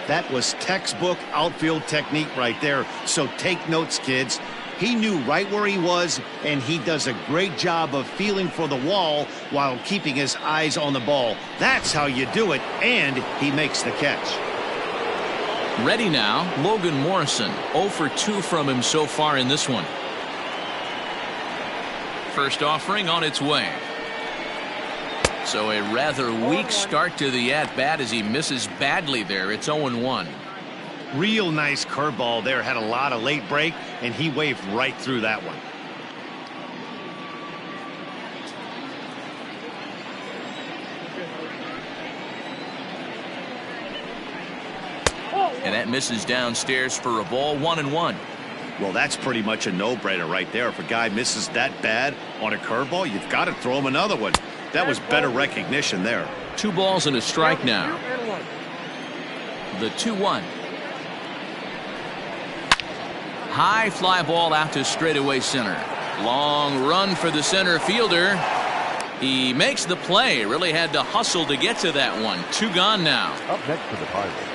That was textbook outfield technique right there. So take notes, kids. He knew right where he was, and he does a great job of feeling for the wall while keeping his eyes on the ball. That's how you do it, and he makes the catch. Ready now, Logan Morrison. 0 for 2 from him so far in this one. First offering on its way. So a rather weak start to the at-bat as he misses badly there. It's 0-1. Real nice curveball there. Had a lot of late break, and he waved right through that one. And that misses downstairs for a ball. 1-1. Well, that's pretty much a no-brainer right there. If a guy misses that bad on a curveball, you've got to throw him another one. That was better recognition there. 2 balls and a strike now. The 2-1. High fly ball out to straightaway center. Long run for the center fielder. He makes the play. Really had to hustle to get to that one. 2 gone now. Up next for the Pirates.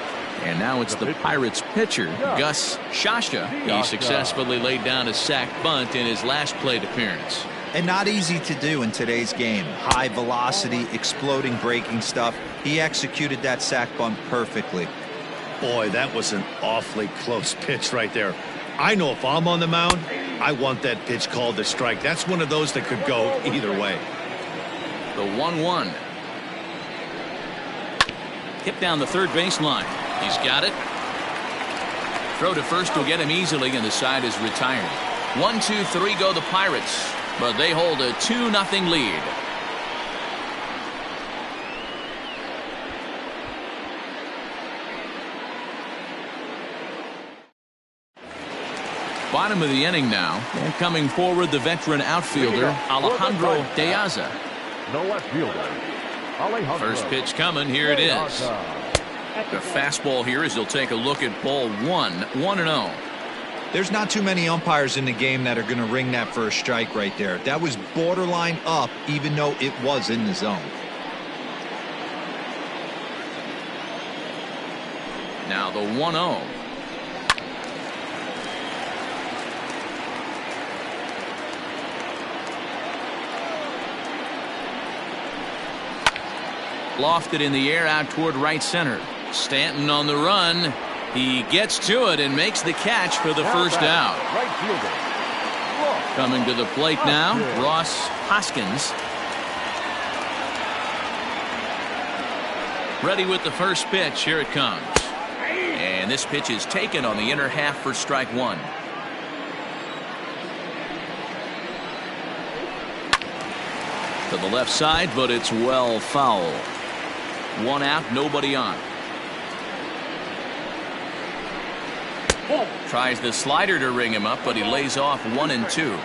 And now it's the Pirates pitcher, Gus Shasha. He successfully laid down a sac bunt in his last plate appearance. And not easy to do in today's game. High velocity, exploding breaking stuff. He executed that sac bunt perfectly. Boy, that was an awfully close pitch right there. I know if I'm on the mound, I want that pitch called a strike. That's one of those that could go either way. The 1-1. Hit down the third baseline. He's got it. Throw to first will get him easily, and the side is retired. 1-2-3 go the Pirates, but they hold a 2-0 lead. Bottom of the inning now, and coming forward the veteran outfielder Alejandro De Aza. No left fielder. Alejandro. First pitch coming. Here it is. The fastball here as he'll take a look at ball 1. 1-0. There's not too many umpires in the game that are going to ring that for a strike right there. That was borderline up, even though it was in the zone. Now the 1-0. Lofted in the air out toward right center. Stanton on the run. He gets to it and makes the catch for the first out. Coming to the plate now, Ross Hoskins. Ready with the first pitch. Here it comes. And this pitch is taken on the inner half for strike 1. To the left side, but it's well foul. 1 out, nobody on. Tries the slider to ring him up, but he lays off 1 and 2.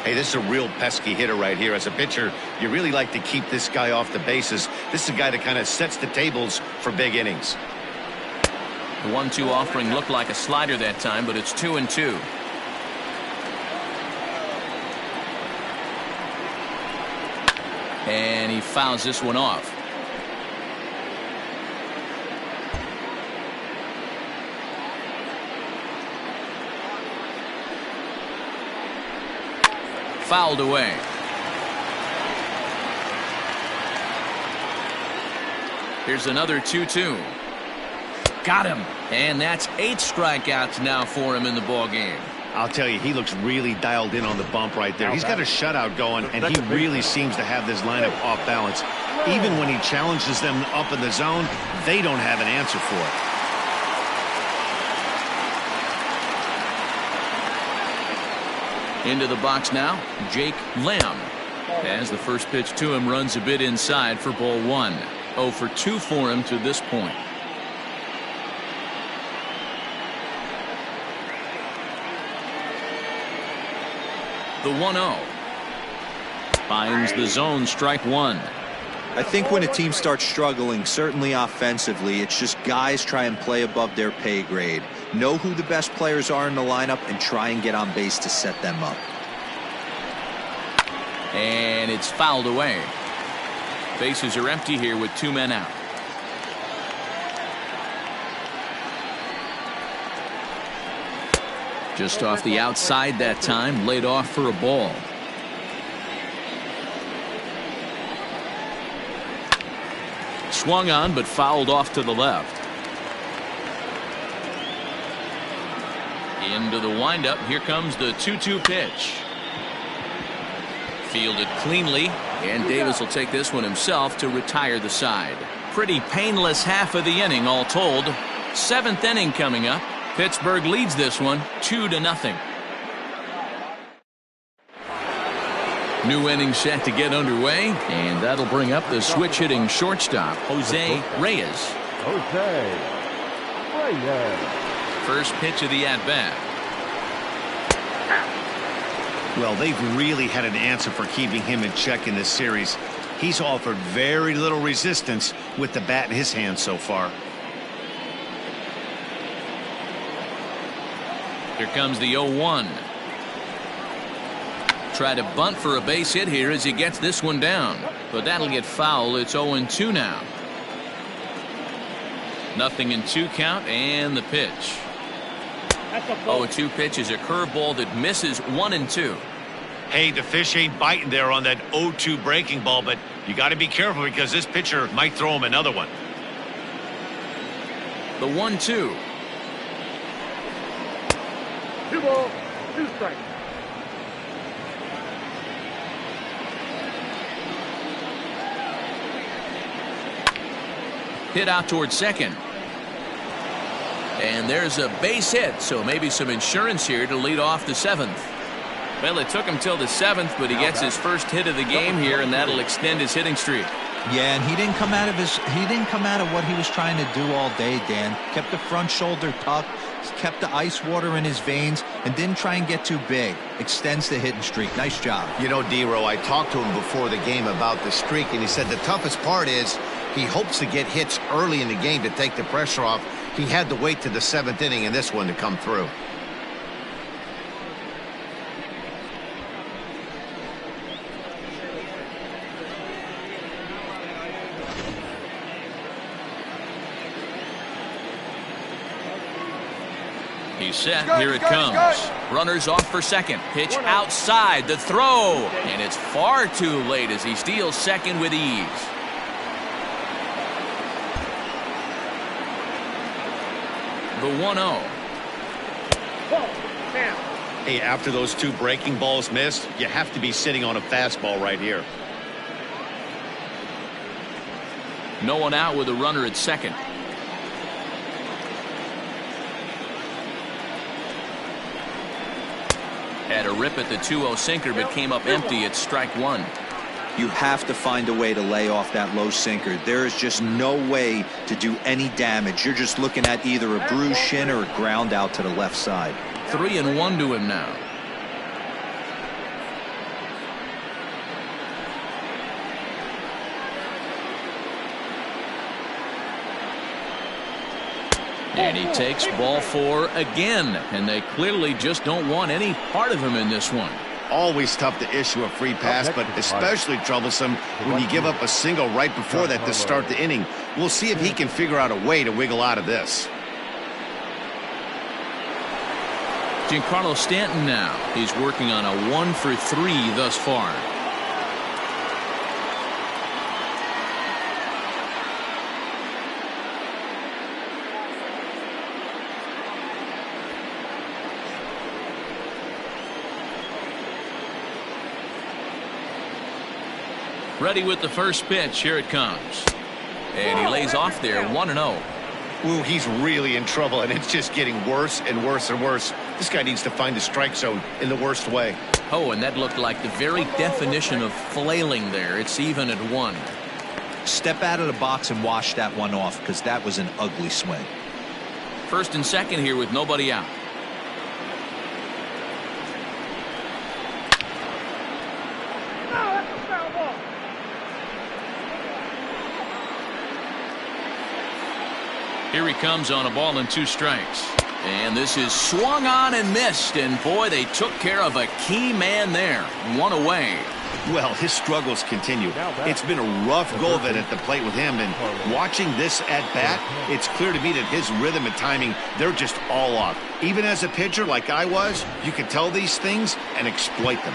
Hey, this is a real pesky hitter right here. As a pitcher, you really like to keep this guy off the bases. This is a guy that kind of sets the tables for big innings. The 1-2 offering looked like a slider that time, but it's 2 and 2. And he fouls this one off. Fouled away. Here's another 2-2. Got him. And that's 8 strikeouts now for him in the ball game. I'll tell you, he looks really dialed in on the bump right there. He's got a shutout going, and he really seems to have this lineup off balance. Even when he challenges them up in the zone, they don't have an answer for it. Into the box now, Jake Lamb. As the first pitch to him runs a bit inside for ball 1. 0 for 2 for him to this point. The 1-0. Finds the zone, strike 1. I think when a team starts struggling, certainly offensively, it's just guys try and play above their pay grade. Know who the best players are in the lineup and try and get on base to set them up. And it's fouled away. Bases are empty here with 2 men out. Just off the outside that time, laid off for a ball. Swung on, but fouled off to the left. Into the windup. Here comes the 2-2 pitch. Fielded cleanly, and Davis will take this one himself to retire the side. Pretty painless half of the inning all told. 7th inning coming up. Pittsburgh leads this one 2-0. New inning set to get underway, and that'll bring up the switch hitting shortstop, Jose Reyes. Jose Reyes. First pitch of the at-bat. Well, they've really had an answer for keeping him in check in this series. He's offered very little resistance with the bat in his hand so far. Here comes the 0-1. Try to bunt for a base hit here as he gets this one down, but that'll get foul. It's 0-2 now. 0-2 count, and the pitch. 0-2 pitch is a curveball that misses 1-2. Hey, the fish ain't biting there on that 0-2 breaking ball, but you got to be careful because this pitcher might throw him another one. The 1-2. 2 balls, 2 strikes. Hit out towards second. And there's a base hit, so maybe some insurance here to lead off the 7th. Well, it took him till the 7th, but he gets his first hit of the game here, and that'll extend his hitting streak. Yeah, and he didn't come out of what he was trying to do all day, Dan. Kept the front shoulder tucked, kept the ice water in his veins, and didn't try and get too big. Extends the hitting streak. Nice job. You know, D-Row, I talked to him before the game about the streak, and he said the toughest part is he hopes to get hits early in the game to take the pressure off. He had to wait to the 7th inning in this one to come through. He's set. Here it comes. Runners off for second. Pitch outside. The throw. And it's far too late as he steals second with ease. The 1-0. Hey, after those 2 breaking balls missed, you have to be sitting on a fastball right here. No one out with a runner at second. Had a rip at the 2-0 sinker, but came up empty at strike 1. You have to find a way to lay off that low sinker. There is just no way to do any damage. You're just looking at either a bruised shin or a ground out to the left side. 3-1 to him now. And he takes ball 4 again, and they clearly just don't want any part of him in this one. Always tough to issue a free pass, but especially troublesome when you give up a single right before that to start the inning. We'll see if he can figure out a way to wiggle out of this. Giancarlo Stanton now. He's working on a 1 for 3 thus far. Ready with the first pitch. Here it comes. And he lays off there, 1-0. Ooh, he's really in trouble, and it's just getting worse and worse and worse. This guy needs to find the strike zone in the worst way. Oh, and that looked like the very definition of flailing there. It's even at 1. Step out of the box and wash that one off, because that was an ugly swing. First and second here with nobody out. Here he comes on a ball and 2 strikes. And this is swung on and missed. And boy, they took care of a key man there. 1 away. Well, his struggles continue. It's been a rough go of it at the plate with him. And watching this at bat, it's clear to me that his rhythm and timing, they're just all off. Even as a pitcher like I was, you can tell these things and exploit them.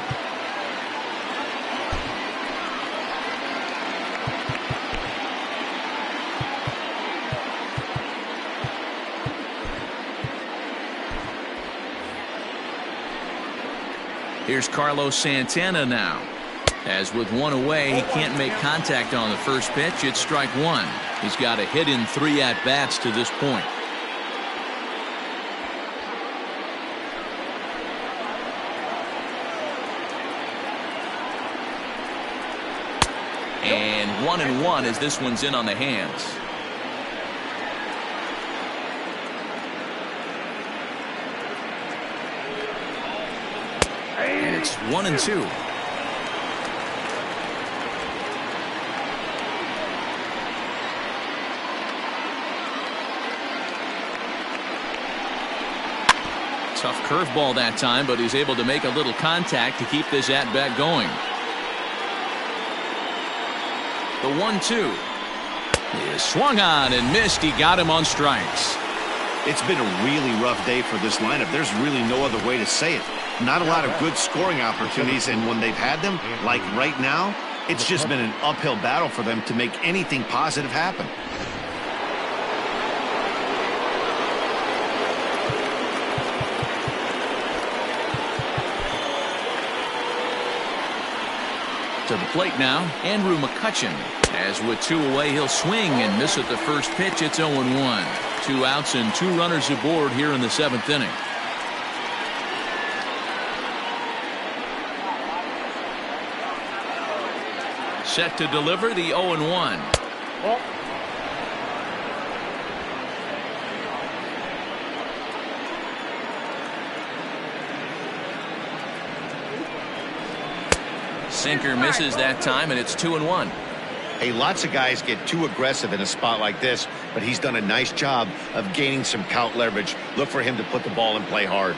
Here's Carlos Santana now. As with 1 away, he can't make contact on the first pitch. It's strike 1. He's got a hit in 3 at-bats to this point. And 1-1 as this one's in on the hands. It's 1-2. Tough curveball that time, but he's able to make a little contact to keep this at-bat going. The 1-2 is swung on and missed. He got him on strikes. It's been a really rough day for this lineup. There's really no other way to say it. Not a lot of good scoring opportunities, and when they've had them, like right now, it's just been an uphill battle for them to make anything positive happen. To the plate now, Andrew McCutchen. As with 2 away, he'll swing and miss at the first pitch. It's 0-1. 2 outs and 2 runners aboard here in the 7th inning. Set to deliver the 0-1. Sinker misses that time, and it's 2-1. Hey, lots of guys get too aggressive in a spot like this, but he's done a nice job of gaining some count leverage. Look for him to put the ball in play hard.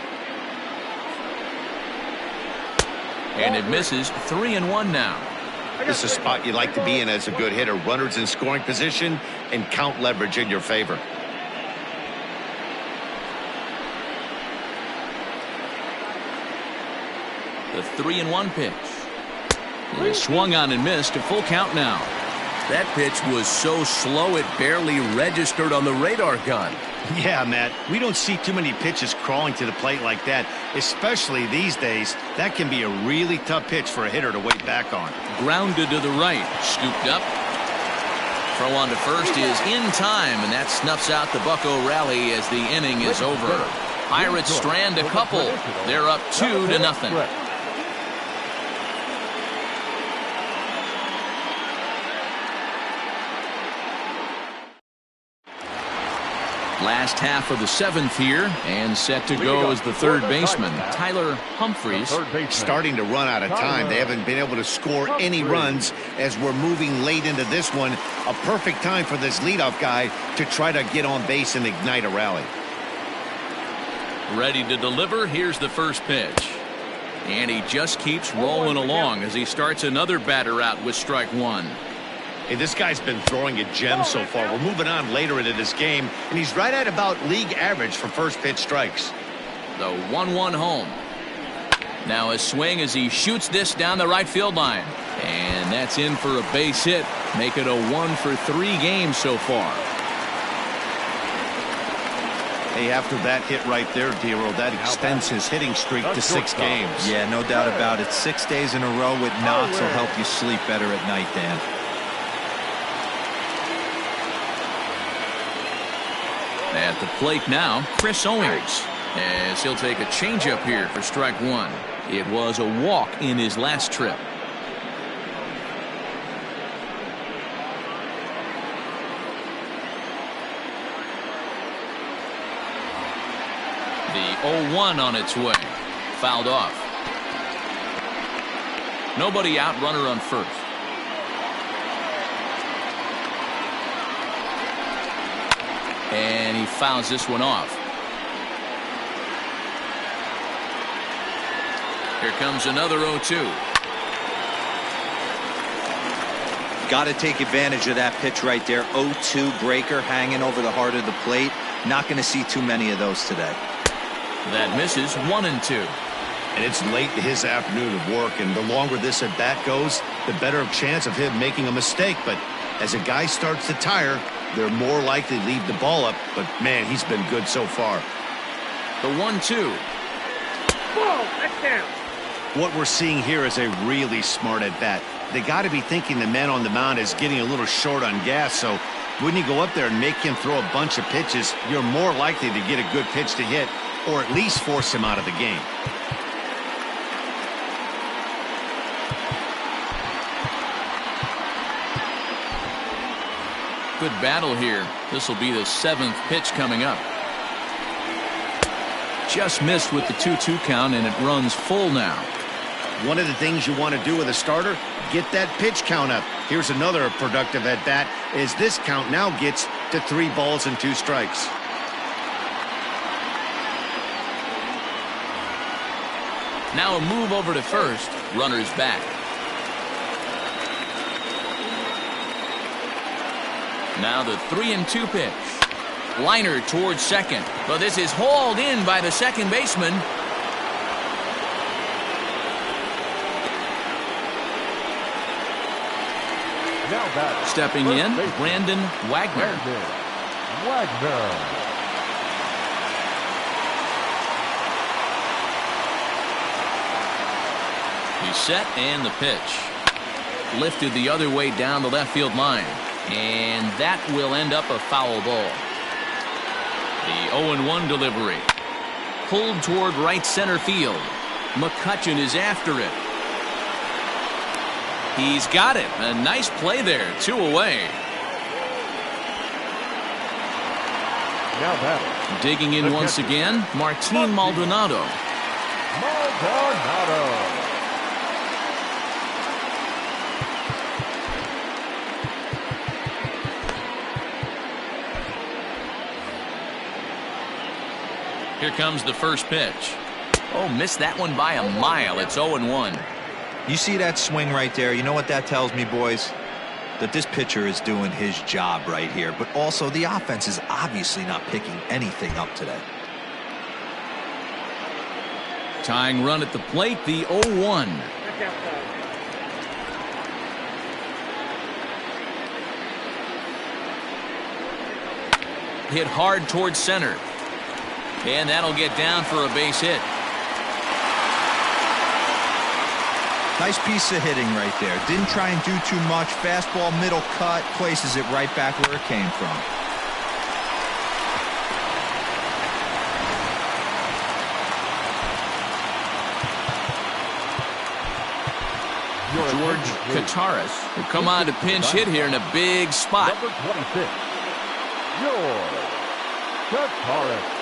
And it misses. 3-1 now. This is a spot you like to be in as a good hitter. Runners in scoring position and count leverage in your favor. The 3-1 pitch. He swung on and missed. A full count now. That pitch was so slow it barely registered on the radar gun. Yeah, Matt, we don't see too many pitches crawling to the plate like that, especially these days. That can be a really tough pitch for a hitter to wait back on. Grounded to the right. Scooped up. Throw on to first is in time, and that snuffs out the Bucco rally as the inning is over. Pirates strand a couple. They're up 2-0. Last half of the 7th here, and set to go as the third baseman, Tyler Humphries. Starting to run out of time. They haven't been able to score any runs as we're moving late into this one. A perfect time for this leadoff guy to try to get on base and ignite a rally. Ready to deliver. Here's the first pitch. And he just keeps rolling along as he starts another batter out with strike 1. Hey, this guy's been throwing a gem so far. We're moving on later into this game, and he's right at about league average for first pitch strikes. The 1-1 home. Now a swing as he shoots this down the right field line. And that's in for a base hit. Make it a 1-for-3 game so far. Hey, after that hit right there, Dero, that extends his hitting streak to 6 games. Yeah, no doubt about it. 6 days in a row with knocks will help you sleep better at night, Dan. At the plate now, Chris Owings, as he'll take a changeup here for strike 1. It was a walk in his last trip. The 0-1 on its way. Fouled off. Nobody out, runner on first. And he fouls this one off. Here comes another 0-2. Got to take advantage of that pitch right there. 0-2 breaker hanging over the heart of the plate. Not going to see too many of those today. That misses. 1-2. And it's late in his afternoon of work, and the longer this at bat goes, the better chance of him making a mistake. But as a guy starts to tire, they're more likely to leave the ball up. But man, he's been good so far. The 1-2. Ball, that's down. What we're seeing here is a really smart at bat. They got to be thinking the man on the mound is getting a little short on gas. So when you go up there and make him throw a bunch of pitches, you're more likely to get a good pitch to hit, or at least force him out of the game. Good battle here. This will be the 7th pitch coming up. Just missed with the 2-2 count, and it runs full now. One of the things you want to do with a starter, get that pitch count up. Here's another productive at-bat as this count now gets to 3 balls and 2 strikes. Now a move over to first. Runners back. Now the 3-2 pitch. Liner towards second. But this is hauled in by the second baseman. Stepping in, Brandon Wagner. He's set and the pitch. Lifted the other way down the left field line. And that will end up a foul ball. The 0-1 delivery. Pulled toward right center field. McCutchen is after it. He's got it. A nice play there. 2 away. Now that digging in once again, Martin Maldonado. Here comes the first pitch. Oh, missed that one by a mile. It's 0-1. You see that swing right there? You know what that tells me, boys? That this pitcher is doing his job right here. But also, the offense is obviously not picking anything up today. Tying run at the plate, the 0-1. Hit hard towards center. And that'll get down for a base hit. Nice piece of hitting right there. Didn't try and do too much. Fastball, middle cut, places it right back where it came from. George Kataris will come on to pinch hit here in a big spot. Number 26, George Kataris.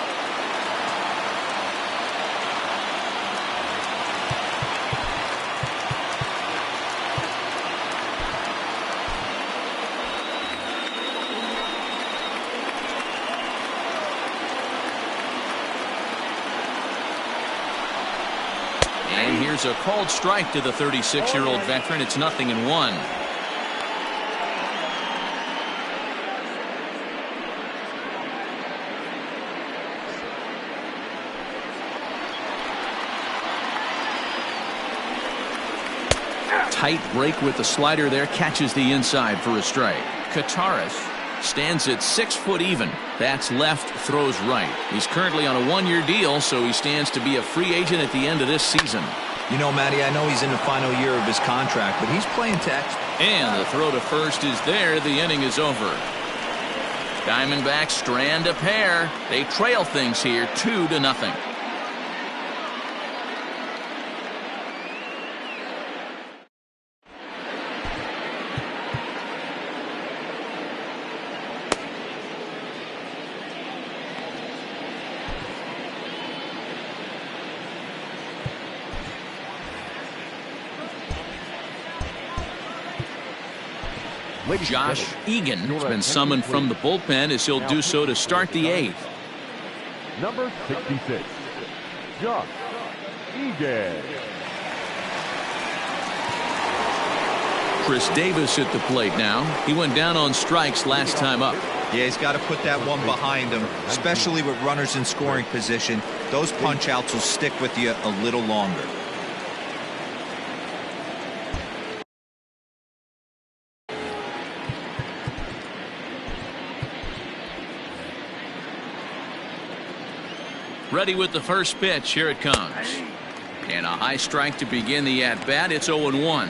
And here's a called strike to the 36-year-old veteran. It's 0-1. Tight break with the slider there, catches the inside for a strike. Kataris stands at 6 foot even. That's left, throws right. He's currently on a 1-year deal, so he stands to be a free agent at the end of this season. You know, Matty, I know he's in the final year of his contract, but he's playing text. And the throw to first is there. The inning is over. Diamondbacks strand a pair. They trail things here 2-0. Josh Egan has been summoned from the bullpen as he'll do so to start the 8th. Number 66, Josh Egan. Chris Davis at the plate now. He went down on strikes last time up. Yeah, he's got to put that one behind him, especially with runners in scoring position. Those punch outs will stick with you a little longer. Ready with the first pitch. Here it comes. And a high strike to begin the at-bat. It's 0-1.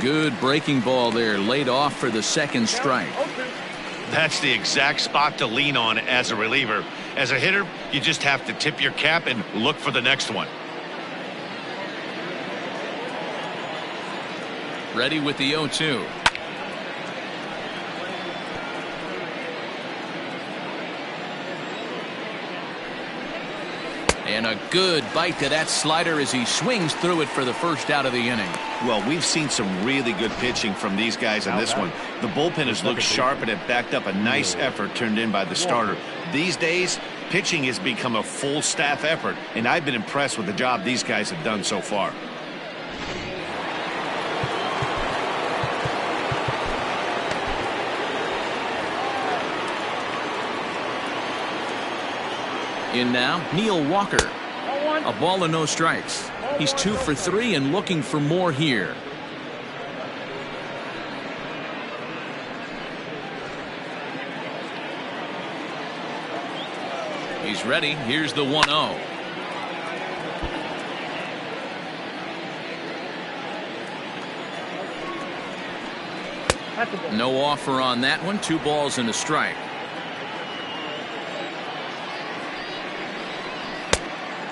Good breaking ball there. Laid off for the second strike. That's the exact spot to lean on as a reliever. As a hitter, you just have to tip your cap and look for the next one. Ready with the 0-2. And a good bite to that slider as he swings through it for the first out of the inning. Well, we've seen some really good pitching from these guys in this one. The bullpen has looked sharp and it backed up a nice effort turned in by the starter. These days, pitching has become a full staff effort, and I've been impressed with the job these guys have done so far. In now, Neil Walker. A ball and no strikes. He's 2 for 3 and looking for more here. He's ready. Here's the 1-0. No offer on that one. 2 balls and a strike.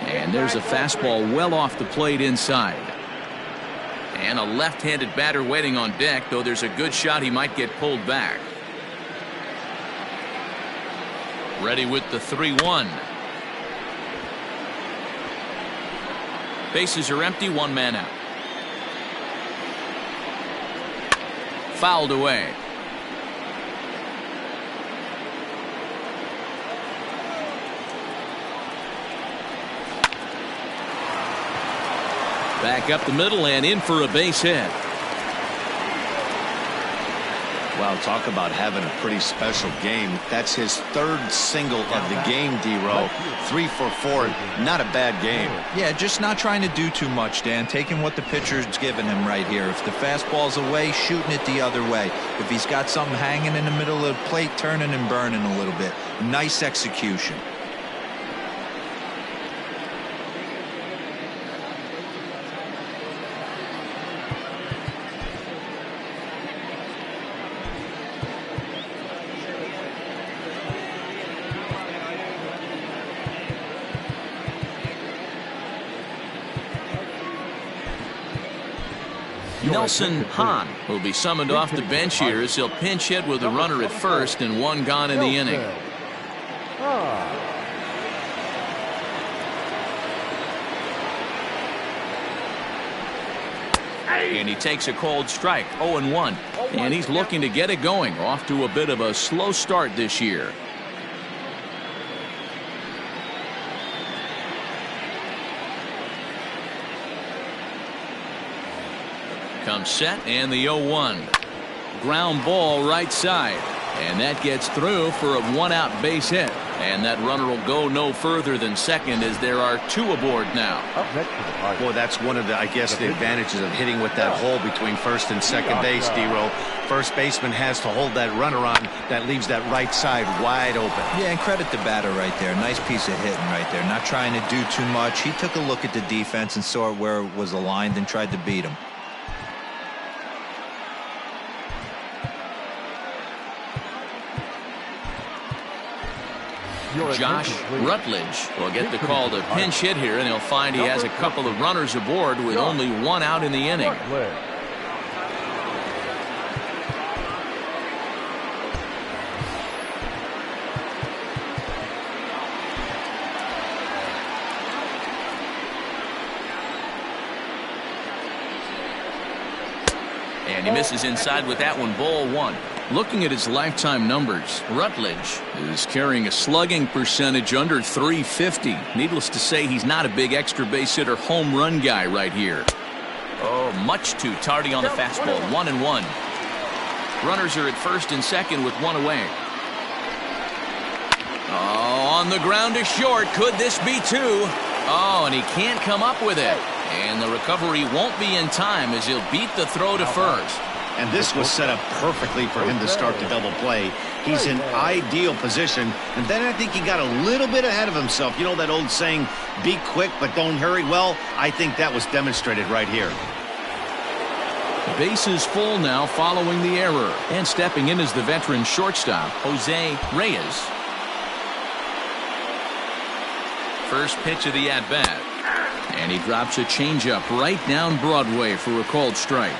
And there's a fastball well off the plate inside. And a left-handed batter waiting on deck, though there's a good shot he might get pulled back. Ready with the 3-1. Bases are empty, 1 man out. Fouled away. Back up the middle and in for a base hit. Wow, talk about having a pretty special game. That's his 3rd single of the game, D-Row. 3 for 4. Not a bad game. Yeah, just not trying to do too much, Dan. Taking what the pitcher's giving him right here. If the fastball's away, shooting it the other way. If he's got something hanging in the middle of the plate, turning and burning a little bit. Nice execution. Nelson Hahn will be summoned off the bench here as he'll pinch hit with a runner at first and 1 gone in the inning. And he takes a cold strike, 0-1. And he's looking to get it going, off to a bit of a slow start this year. Comes set and the 0-1. Ground ball right side. And that gets through for a 1-out base hit. And that runner will go no further than second as there are 2 aboard now. Boy, that's one of the, I guess, the advantages of hitting with that hole between first and second base, D-Row. First baseman has to hold that runner on. That leaves that right side wide open. Yeah, and credit the batter right there. Nice piece of hitting right there. Not trying to do too much. He took a look at the defense and saw it where it was aligned and tried to beat him. Josh Rutledge will get the call to pinch hit here, and he'll find he has a couple of runners aboard with only 1 out in the inning. And he misses inside with that one, ball 1. Looking at his lifetime numbers, Rutledge is carrying a slugging percentage under .350. Needless to say, he's not a big extra base hitter home run guy right here. Oh, much too tardy on the fastball. 1-1. Runners are at first and second with 1 away. Oh, on the ground to short. Could this be 2? Oh, and he can't come up with it. And the recovery won't be in time as he'll beat the throw to first. And this was set up perfectly for him to start the double play. He's in ideal position. And then I think he got a little bit ahead of himself. You know that old saying, be quick but don't hurry? Well, I think that was demonstrated right here. The base is full now following the error. And stepping in is the veteran shortstop, Jose Reyes. First pitch of the at-bat. And he drops a changeup right down Broadway for a called strike.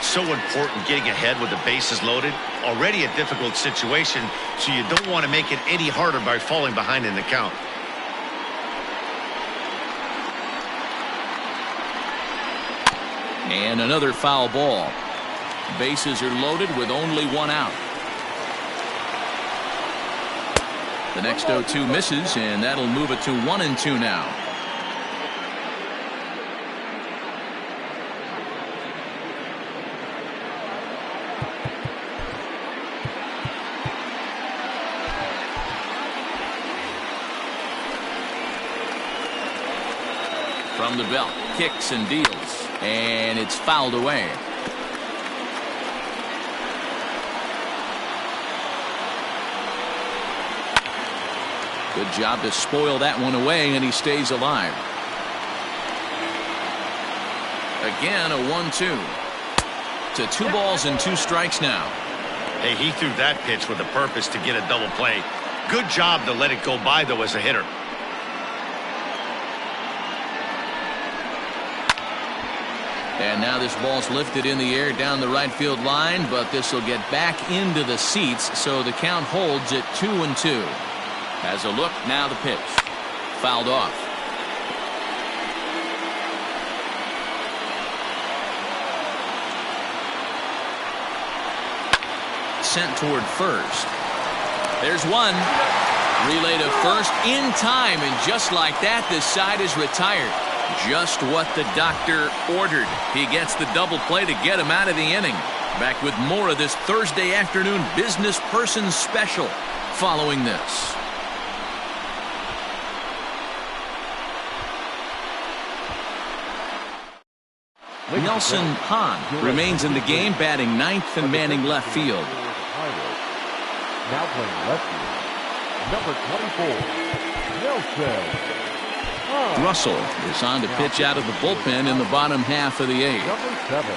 So important getting ahead with the bases loaded. Already a difficult situation, so you don't want to make it any harder by falling behind in the count. And another foul ball. Bases are loaded with only one out. The next 0-2 misses, and that'll move it to 1-2 now. From the belt, kicks and deals, and it's fouled away. Good job to spoil that one away, and he stays alive. Again, a 1-2. To 2 balls and 2 strikes now. Hey, he threw that pitch with a purpose to get a double play. Good job to let it go by, though, as a hitter. And now this ball's lifted in the air down the right field line, but this will get back into the seats, so the count holds at 2-2. Has a look, now the pitch. Fouled off. Sent toward first. There's one. Relay to first in time, and just like that, this side is retired. Just what the doctor ordered. He gets the double play to get him out of the inning. Back with more of this Thursday afternoon business person special following this. Nelson Hahn remains in the game, batting 9th and manning left field. Now playing left field, number 24, Nelson Russell is on to pitch out of the bullpen in the bottom half of the 8th. Number 7.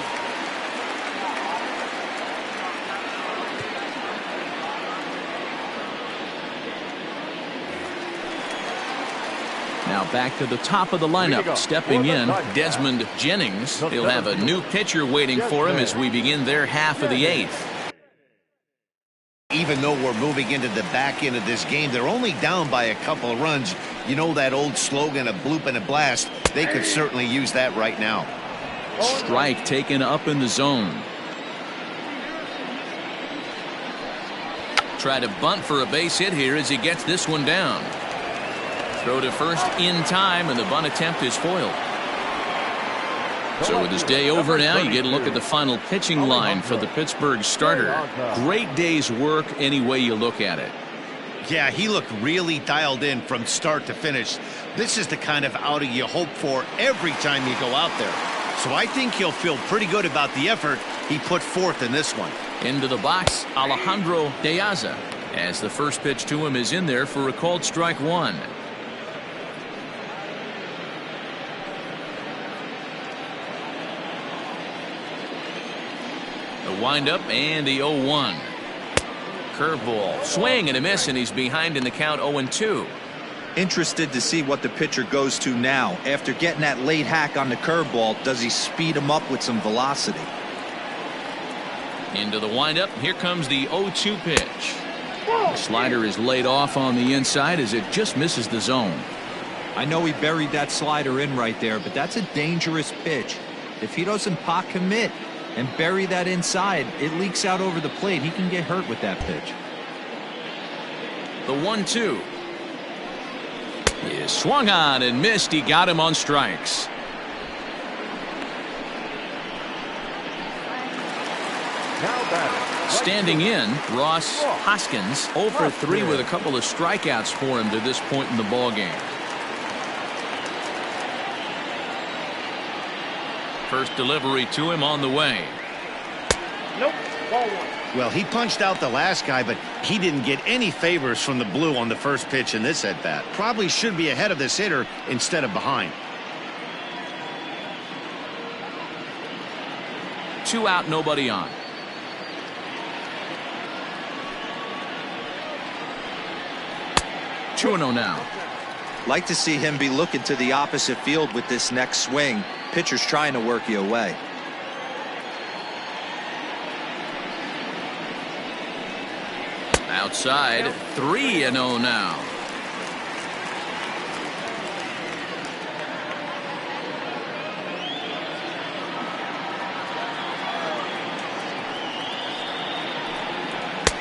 Now back to the top of the lineup. Stepping in, Desmond Jennings. He'll have a new pitcher waiting for him as we begin their half of the 8th. Even though we're moving into the back end of this game, they're only down by a couple of runs. You know that old slogan, a bloop and a blast? They could certainly use that right now. Strike taken up in the zone. Try to bunt for a base hit here as he gets this one down. Throw to first in time, and the bunt attempt is foiled. So with his day over now, you get a look at the final pitching line for the Pittsburgh starter. Great day's work any way you look at it. Yeah, he looked really dialed in from start to finish. This is the kind of outing you hope for every time you go out there. So I think he'll feel pretty good about the effort he put forth in this one. Into the box, Alejandro Diaza, as the first pitch to him is in there for a called strike 1. The windup and the 0-1. Curveball, swing and a miss, and he's behind in the count 0-2. Interested to see what the pitcher goes to now. After getting that late hack on the curveball, does he speed him up with some velocity? Into the windup. Here comes the 0-2 pitch. The slider is laid off on the inside as it just misses the zone. I know he buried that slider in right there, but that's a dangerous pitch. If he doesn't pot commit and bury that inside, it leaks out over the plate. He can get hurt with that pitch. The 1-2 is swung on and missed. He got him on strikes. Standing in, Ross Hoskins 0 for 3 with a couple of strikeouts for him to this point in the ball game. First delivery to him on the way. Nope. Ball 1. Well, he punched out the last guy, but he didn't get any favors from the blue on the first pitch in this at-bat. Probably should be ahead of this hitter instead of behind. 2 out, nobody on. Two 2-0 now. Like to see him be looking to the opposite field with this next swing. Pitcher's trying to work you away. Outside, 3-0 now.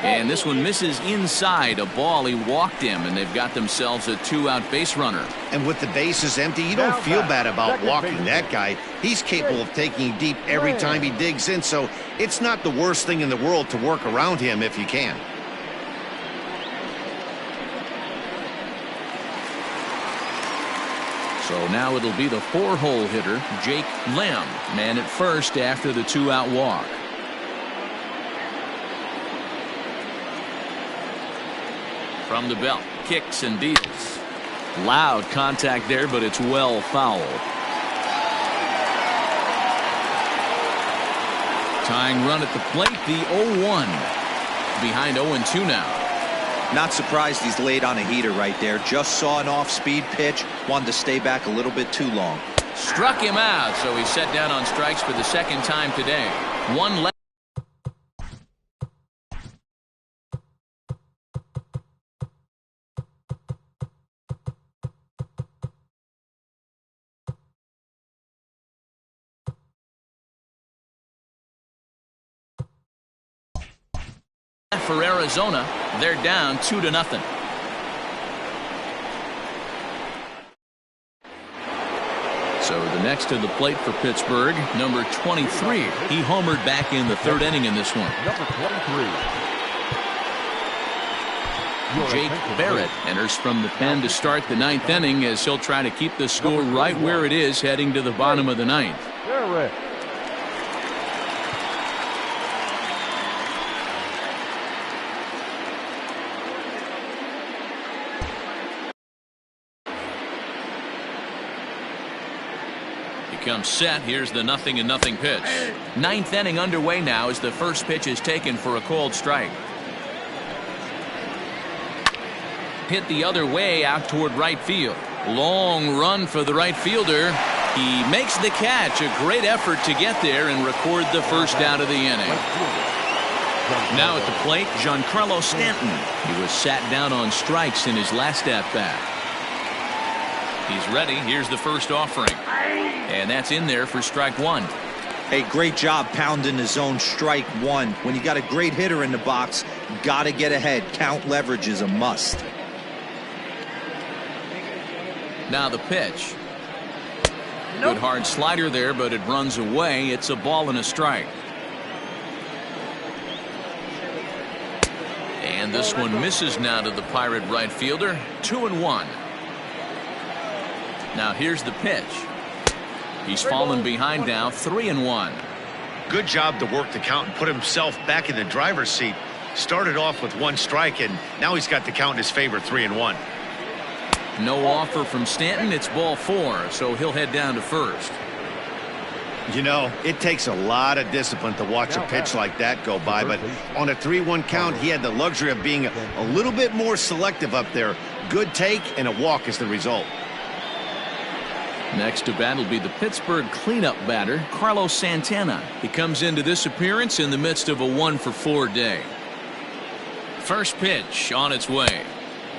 And this one misses inside a ball. He walked him, and they've got themselves a 2-out base runner. And with the bases empty, you don't feel bad about walking that guy. He's capable of taking deep every time he digs in, so it's not the worst thing in the world to work around him if you can. So now it'll be the 4-hole hitter, Jake Lamb, man at first after the 2-out walk. From the belt, kicks and deals. Loud contact there, but it's well fouled. Tying run at the plate, the 0-1. Behind 0-2 now. Not surprised he's laid on a heater right there. Just saw an off-speed pitch. Wanted to stay back a little bit too long. Struck him out, so he's set down on strikes for the second time today. One left. For Arizona, they're down 2-0. So the next to the plate for Pittsburgh, number 23. He homered back in the 3rd inning in this one. Number 23. Jake Barrett enters from the pen to start the 9th inning as he'll try to keep the score right where it is heading to the bottom of the 9th. Barrett. Comes set. Here's the 0-0 pitch. 9th inning underway now as the first pitch is taken for a called strike. Hit the other way out toward right field. Long run for the right fielder. He makes the catch. A great effort to get there and record the first out of the inning. Now at the plate, Giancarlo Stanton. He was sat down on strikes in his last at-bat. He's ready. Here's the first offering. And that's in there for strike 1. Hey, great job pounding the zone. Strike 1. When you got a great hitter in the box, got to get ahead. Count leverage is a must. Now the pitch. Good hard slider there, but it runs away. It's a ball and a strike. And this one misses now to the Pirate right fielder. 2-1. Now here's the pitch. He's fallen behind now. 3-1. Good job to work the count and put himself back in the driver's seat. Started off with 1 strike, and now he's got the count in his favor. 3-1. No offer from Stanton. It's ball 4, so he'll head down to first. You know, it takes a lot of discipline to watch a pitch like that go by, but on a 3-1 count, he had the luxury of being a little bit more selective up there. Good take, and a walk is the result. Next to bat will be the Pittsburgh cleanup batter, Carlos Santana. He comes into this appearance in the midst of a 1-for-4 day. First pitch on its way.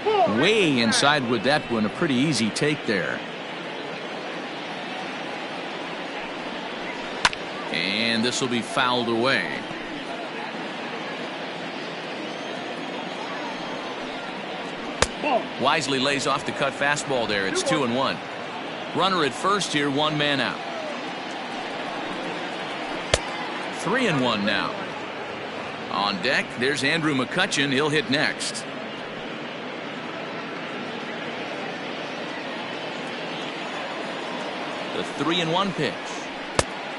Way inside with that one. A pretty easy take there. And this will be fouled away. Wisely lays off the cut fastball there. It's 2-1. Runner at first here, 1 man out. 3-1 now. On deck, there's Andrew McCutchen. He'll hit next. The 3-1 pitch.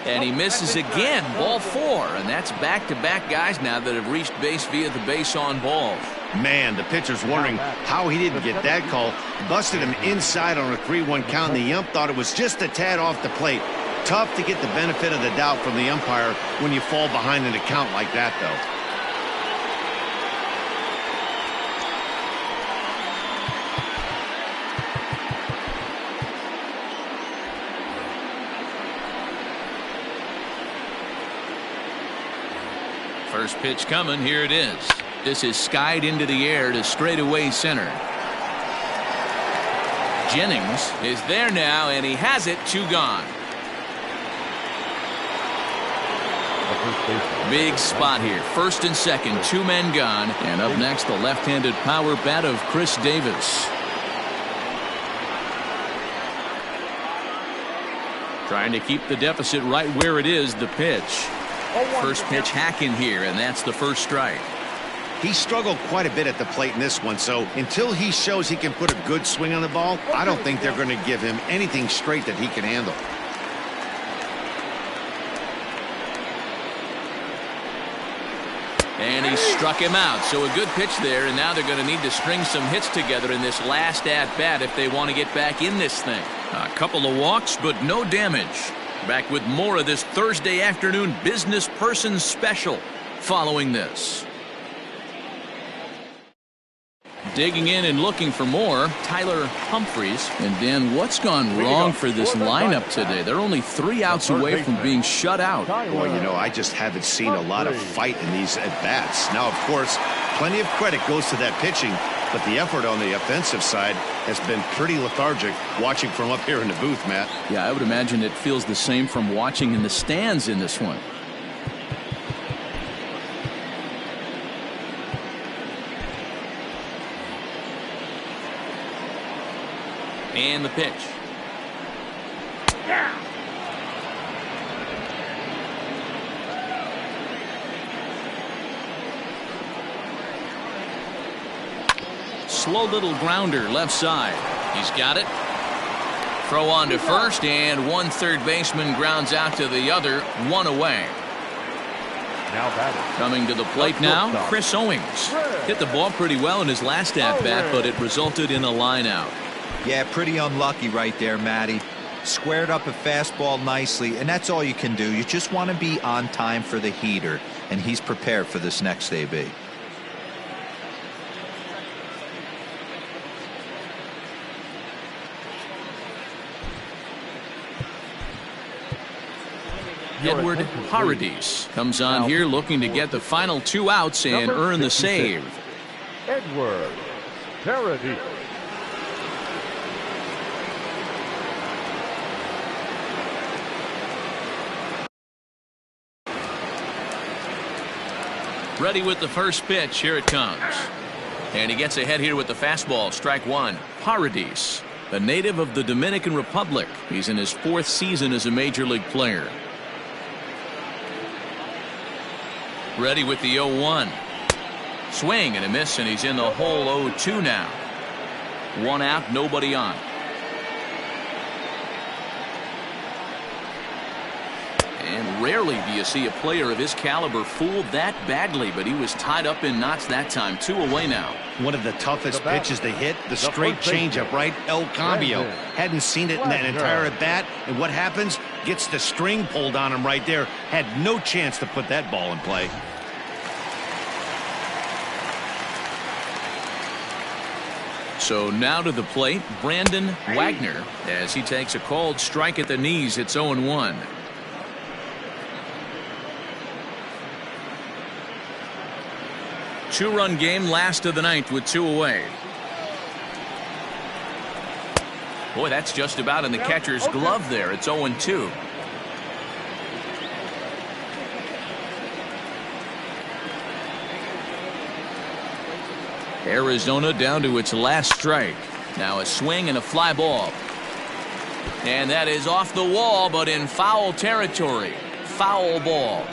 And he misses again. Ball 4. And that's back-to-back guys now that have reached base via the base on balls. Man, the pitcher's wondering how he didn't get that call. Busted him inside on a 3-1 count, and the ump thought it was just a tad off the plate. Tough to get the benefit of the doubt from the umpire when you fall behind in a count like that, though. First pitch coming. Here it is. This is skied into the air to straightaway center. Jennings is there now, and he has it. 2 gone. The first baseman. Big spot here. First and second, 2 men gone. And up next, the left-handed power bat of Chris Davis. Trying to keep the deficit right where it is, the pitch. First pitch hacking here, and that's the first strike. He struggled quite a bit at the plate in this one, so until he shows he can put a good swing on the ball, I don't think they're going to give him anything straight that he can handle. And he struck him out, so a good pitch there, and now they're going to need to string some hits together in this last at-bat if they want to get back in this thing. A couple of walks, but no damage. Back with more of this Thursday afternoon business person special following this. Digging in and looking for more, Tyler Humphreys. And Dan, what's gone wrong for this lineup today? They're only 3 outs away from being shut out. Boy, you know, I just haven't seen a lot of fight in these at-bats. Now, of course, plenty of credit goes to that pitching, but the effort on the offensive side has been pretty lethargic watching from up here in the booth, Matt. Yeah, I would imagine it feels the same from watching in the stands in this one. And the pitch. Slow little grounder left side. He's got it. Throw on to first, and one third baseman grounds out to the other, 1 away. Now batting. Coming to the plate now, Chris Owings. Hit the ball pretty well in his last at-bat, but it resulted in a line out. Yeah, pretty unlucky right there, Matty. Squared up a fastball nicely, and that's all you can do. You just want to be on time for the heater, and he's prepared for this next AB. Edward Paradis comes on here looking to get the final 2 outs and earn the save. Edward Paradis. Ready with the first pitch. Here it comes. And he gets ahead here with the fastball. Strike 1. Paradis, a native of the Dominican Republic. He's in his 4th season as a major league player. Ready with the 0-1. Swing and a miss, and he's in the hole 0-2 now. 1 out, nobody on. And rarely do you see a player of his caliber fooled that badly, but he was tied up in knots that time. 2 away now. One of the toughest pitches to hit, the straight changeup, right? El Cambio. Hadn't seen it in that entire at-bat, and what happens? Gets the string pulled on him right there. Had no chance to put that ball in play. So now to the plate, Brandon Wagner, as he takes a called strike at the knees. It's 0-1. Two-run game, last of the 9th with 2 away. Boy, that's just about in the catcher's glove there. It's 0-2. Arizona down to its last strike. Now a swing and a fly ball. And that is off the wall, but in foul territory. Foul ball.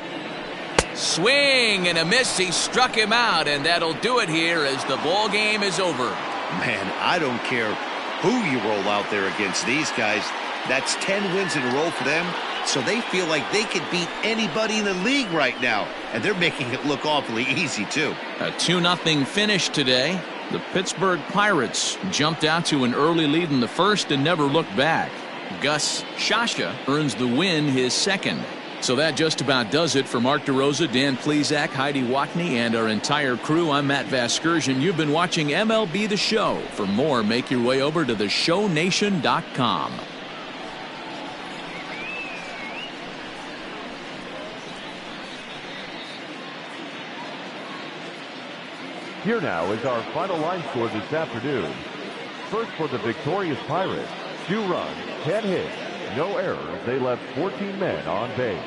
Swing and a miss. He struck him out, and that'll do it here as the ball game is over. Man, I don't care who you roll out there against these guys. That's 10 wins in a row for them, so they feel like they could beat anybody in the league right now, and they're making it look awfully easy too. A 2-0 finish today. The Pittsburgh Pirates jumped out to an early lead in the first and never looked back. Gus Shasha earns the win, his 2nd. So that just about does it for Mark DeRosa, Dan Plesac, Heidi Watney, and our entire crew. I'm Matt Vasgersian. You've been watching MLB The Show. For more, make your way over to theshownation.com. Here now is our final line score this afternoon. First for the victorious Pirates, 2 runs, 10 hits, no errors. They left 14 men on base.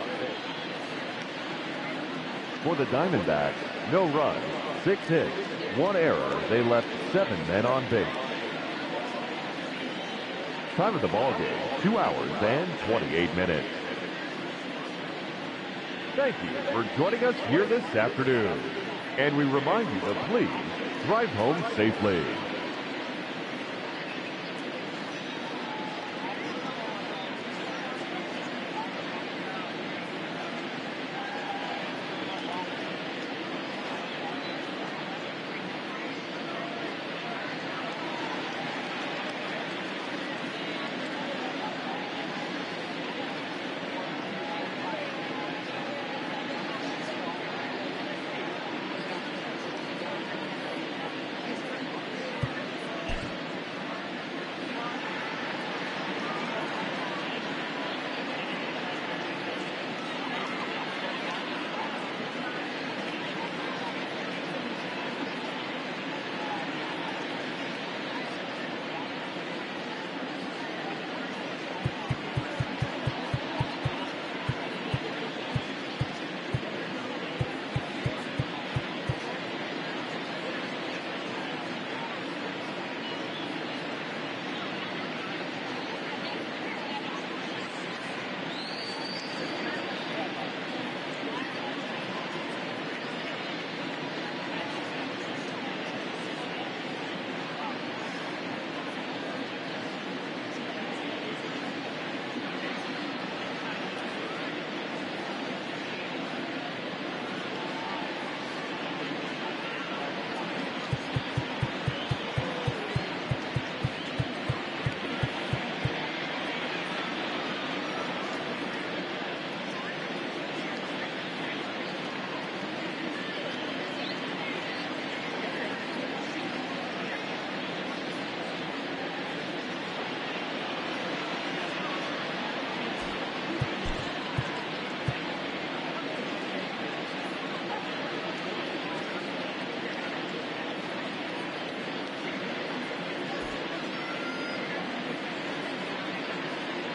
For the Diamondbacks, no runs, 6 hits, 1 error. They left 7 men on base. Time of the ball game, 2 hours and 28 minutes. Thank you for joining us here this afternoon. And we remind you to please drive home safely.